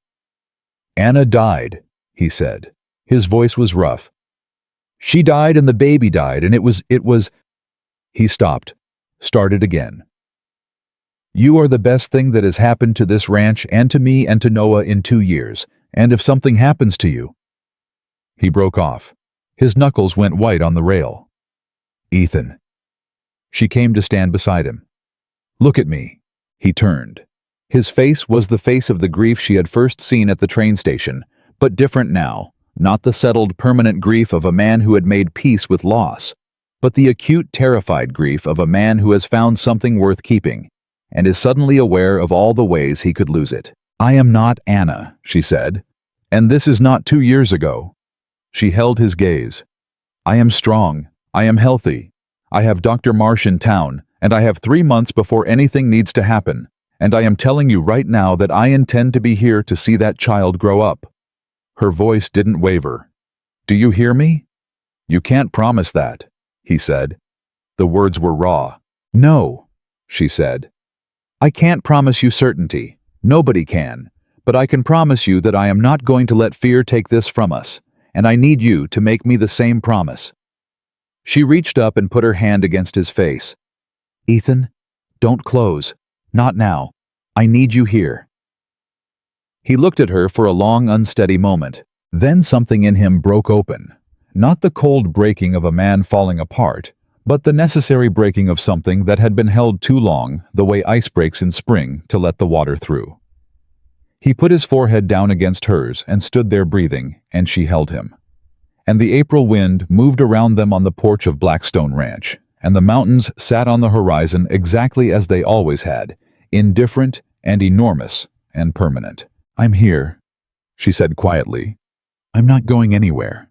"Anna died," he said. His voice was rough. "She died and the baby died, and it was... He stopped, started again. "You are the best thing that has happened to this ranch and to me and to Noah in 2 years, and if something happens to you..." He broke off. His knuckles went white on the rail. "Ethan." She came to stand beside him. "Look at me." He turned. His face was the face of the grief she had first seen at the train station, but different now, not the settled, permanent grief of a man who had made peace with loss, but the acute, terrified grief of a man who has found something worth keeping, and is suddenly aware of all the ways he could lose it. "I am not Anna," she said, "and this is not 2 years ago." She held his gaze. "I am strong. I am healthy. I have Dr. Marsh in town, and I have 3 months before anything needs to happen. And I am telling you right now that I intend to be here to see that child grow up." Her voice didn't waver. "Do you hear me?" "You can't promise that," he said. The words were raw. "No," she said. "I can't promise you certainty. Nobody can. But I can promise you that I am not going to let fear take this from us, and I need you to make me the same promise." She reached up and put her hand against his face. "Ethan, don't close. Not now. I need you here." He looked at her for a long, unsteady moment. Then something in him broke open. Not the cold breaking of a man falling apart, but the necessary breaking of something that had been held too long, the way ice breaks in spring to let the water through. He put his forehead down against hers and stood there breathing, and she held him. And the April wind moved around them on the porch of Blackstone Ranch, and the mountains sat on the horizon exactly as they always had, indifferent and enormous and permanent. "I'm here," she said quietly. "I'm not going anywhere."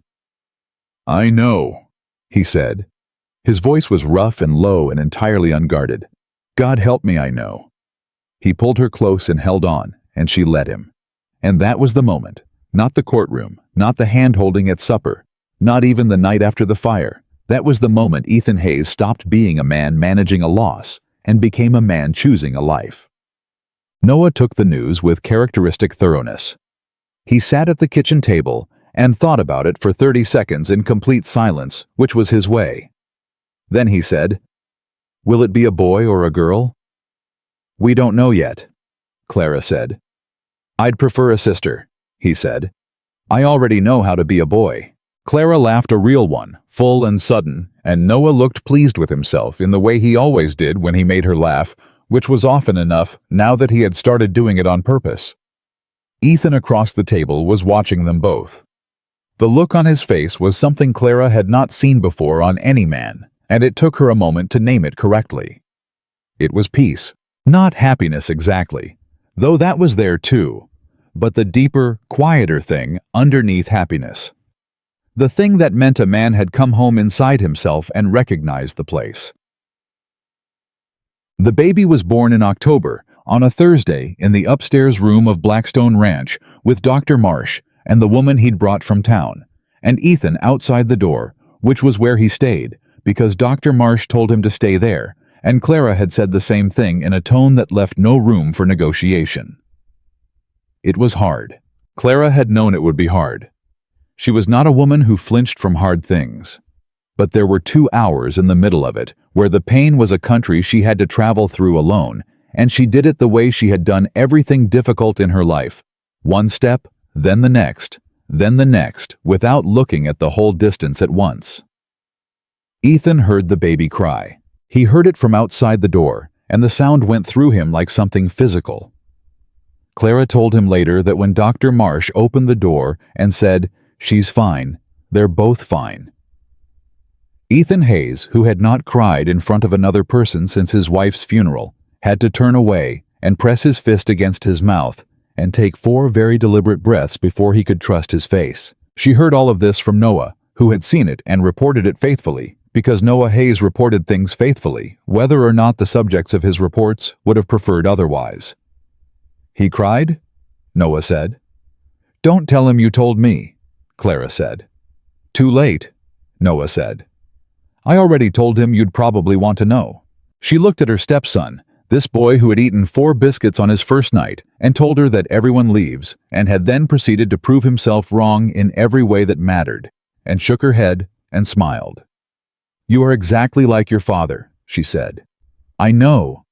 "I know," he said. His voice was rough and low and entirely unguarded. "God help me, I know." He pulled her close and held on, and she let him. And that was the moment. Not the courtroom, not the hand-holding at supper, not even the night after the fire. That was the moment Ethan Hayes stopped being a man managing a loss and became a man choosing a life. Noah took the news with characteristic thoroughness. He sat at the kitchen table and thought about it for 30 seconds in complete silence, which was his way. Then he said, "Will it be a boy or a girl?" "We don't know yet," Clara said. "I'd prefer a sister," he said. "I already know how to be a boy." Clara laughed, a real one, full and sudden, and Noah looked pleased with himself in the way he always did when he made her laugh, which was often enough now that he had started doing it on purpose. Ethan across the table was watching them both. The look on his face was something Clara had not seen before on any man, and it took her a moment to name it correctly. It was peace, not happiness exactly, though that was there too, but the deeper, quieter thing underneath happiness. The thing that meant a man had come home inside himself and recognized the place. The baby was born in October, on a Thursday, in the upstairs room of Blackstone Ranch, with Dr. Marsh and the woman he'd brought from town, and Ethan outside the door, which was where he stayed, because Dr. Marsh told him to stay there, and Clara had said the same thing in a tone that left no room for negotiation. It was hard. Clara had known it would be hard. She was not a woman who flinched from hard things. But there were 2 hours in the middle of it, where the pain was a country she had to travel through alone, and she did it the way she had done everything difficult in her life. One step, then the next, without looking at the whole distance at once. Ethan heard the baby cry. He heard it from outside the door, and the sound went through him like something physical. Clara told him later that when Dr. Marsh opened the door and said, "She's fine. They're both fine." Ethan Hayes, who had not cried in front of another person since his wife's funeral, had to turn away and press his fist against his mouth and take 4 very deliberate breaths before he could trust his face. She heard all of this from Noah, who had seen it and reported it faithfully, because Noah Hayes reported things faithfully, whether or not the subjects of his reports would have preferred otherwise. "He cried?" Noah said. "Don't tell him you told me," Clara said. "Too late," Noah said. "I already told him you'd probably want to know." She looked at her stepson, this boy who had eaten 4 biscuits on his first night, and told her that everyone leaves, and had then proceeded to prove himself wrong in every way that mattered, and shook her head and smiled. "You are exactly like your father," she said. "I know,"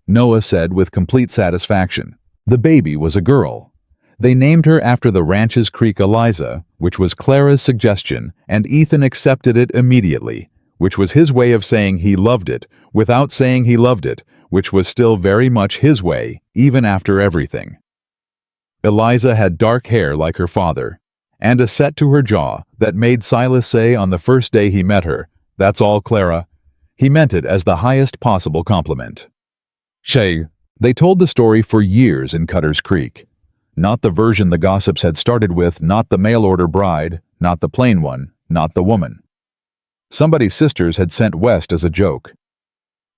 Noah said with complete satisfaction. The baby was a girl. They named her after the ranch's creek Eliza, which was Clara's suggestion, and Ethan accepted it immediately, which was his way of saying he loved it, without saying he loved it, which was still very much his way, even after everything. Eliza had dark hair like her father, and a set to her jaw that made Silas say on the first day he met her, "That's all, Clara." He meant it as the highest possible compliment. They told the story for years in Cutter's Creek. Not the version the gossips had started with, not the mail-order bride, not the plain one, not the woman. Somebody's sisters had sent west as a joke.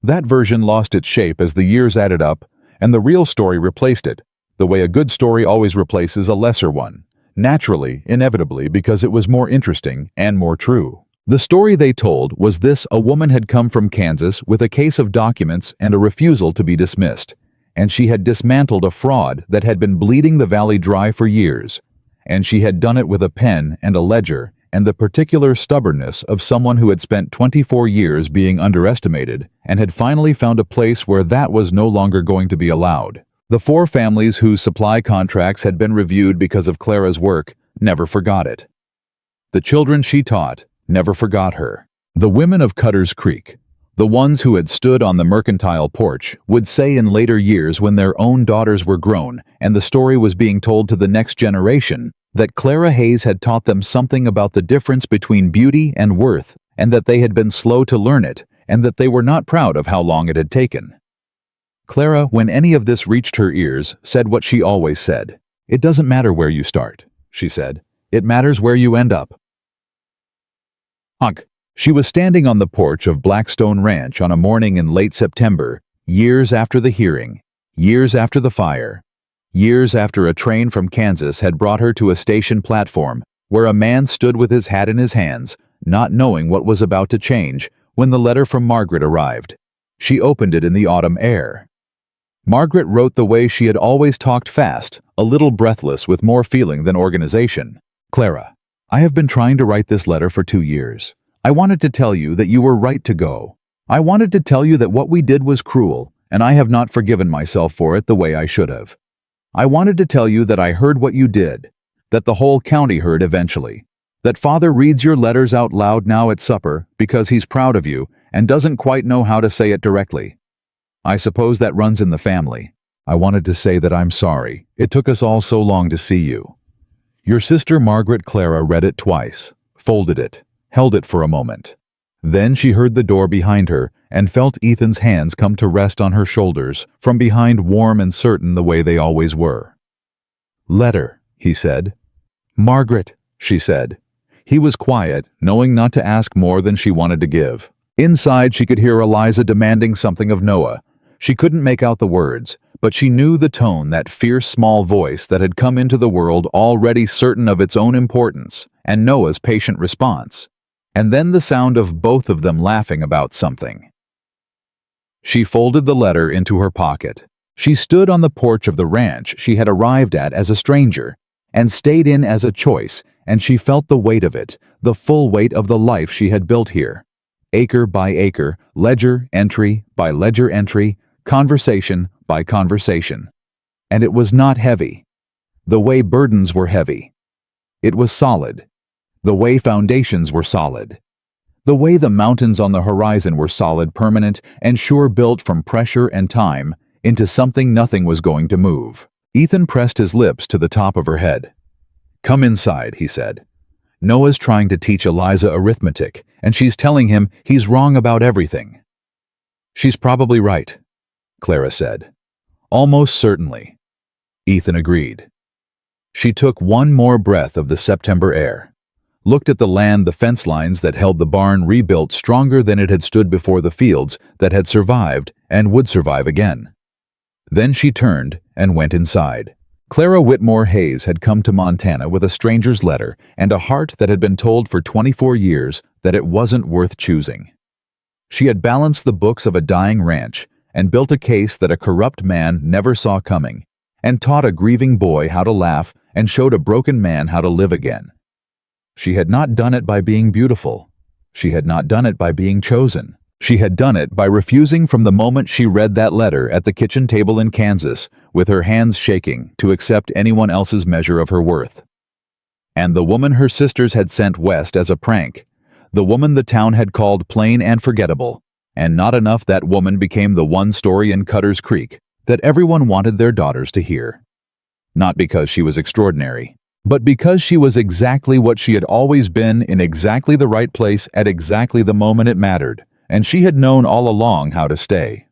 That version lost its shape as the years added up, and the real story replaced it, the way a good story always replaces a lesser one, naturally, inevitably, because it was more interesting and more true. The story they told was this: a woman had come from Kansas with a case of documents and a refusal to be dismissed, and she had dismantled a fraud that had been bleeding the valley dry for years, and she had done it with a pen and a ledger and the particular stubbornness of someone who had spent 24 years being underestimated and had finally found a place where that was no longer going to be allowed. The 4 families whose supply contracts had been reviewed because of Clara's work never forgot it. The children she taught never forgot her. The women of Cutter's Creek, the ones who had stood on the mercantile porch, would say in later years when their own daughters were grown and the story was being told to the next generation, that Clara Hayes had taught them something about the difference between beauty and worth, and that they had been slow to learn it, and that they were not proud of how long it had taken. Clara, when any of this reached her ears, said what she always said. "It doesn't matter where you start," she said. "It matters where you end up." She was standing on the porch of Blackstone Ranch on a morning in late September, years after the hearing, years after the fire, years after a train from Kansas had brought her to a station platform where a man stood with his hat in his hands, not knowing what was about to change, when the letter from Margaret arrived. She opened it in the autumn air. Margaret wrote the way she had always talked, fast, a little breathless, with more feeling than organization. "Clara, I have been trying to write this letter for 2 years. I wanted to tell you that you were right to go. I wanted to tell you that what we did was cruel, and I have not forgiven myself for it the way I should have. I wanted to tell you that I heard what you did, that the whole county heard eventually, that Father reads your letters out loud now at supper because he's proud of you and doesn't quite know how to say it directly. I suppose that runs in the family. I wanted to say that I'm sorry. It took us all so long to see you." Your sister Margaret Clara read it twice, folded it, held it for a moment. Then she heard the door behind her and felt Ethan's hands come to rest on her shoulders, from behind, warm and certain the way they always were. "Letter," he said. "Margaret," she said. He was quiet, knowing not to ask more than she wanted to give. Inside she could hear Eliza demanding something of Noah. She couldn't make out the words, but she knew the tone, that fierce small voice that had come into the world already certain of its own importance, and Noah's patient response. And then the sound of both of them laughing about something. She folded the letter into her pocket. She stood on the porch of the ranch she had arrived at as a stranger, and stayed in as a choice, and she felt the weight of it, the full weight of the life she had built here. Acre by acre, ledger entry by ledger entry, conversation by conversation. And it was not heavy. The way burdens were heavy. It was solid. The way foundations were solid. The way the mountains on the horizon were solid, permanent, and sure, built from pressure and time into something nothing was going to move. Ethan pressed his lips to the top of her head. "Come inside," he said. "Noah's trying to teach Eliza arithmetic, and she's telling him he's wrong about everything." "She's probably right," Clara said. "Almost certainly," Ethan agreed. She took one more breath of the September air, looked at the land, the fence lines that held the barn rebuilt stronger than it had stood before, the fields that had survived and would survive again. Then she turned and went inside. Clara Whitmore Hayes had come to Montana with a stranger's letter and a heart that had been told for 24 years that it wasn't worth choosing. She had balanced the books of a dying ranch and built a case that a corrupt man never saw coming, and taught a grieving boy how to laugh and showed a broken man how to live again. She had not done it by being beautiful. She had not done it by being chosen. She had done it by refusing from the moment she read that letter at the kitchen table in Kansas, with her hands shaking, to accept anyone else's measure of her worth. And the woman her sisters had sent west as a prank, the woman the town had called plain and forgettable, and not enough that woman became the one story in Cutter's Creek that everyone wanted their daughters to hear. Not because she was extraordinary, but because she was exactly what she had always been, in exactly the right place at exactly the moment it mattered, and she had known all along how to stay.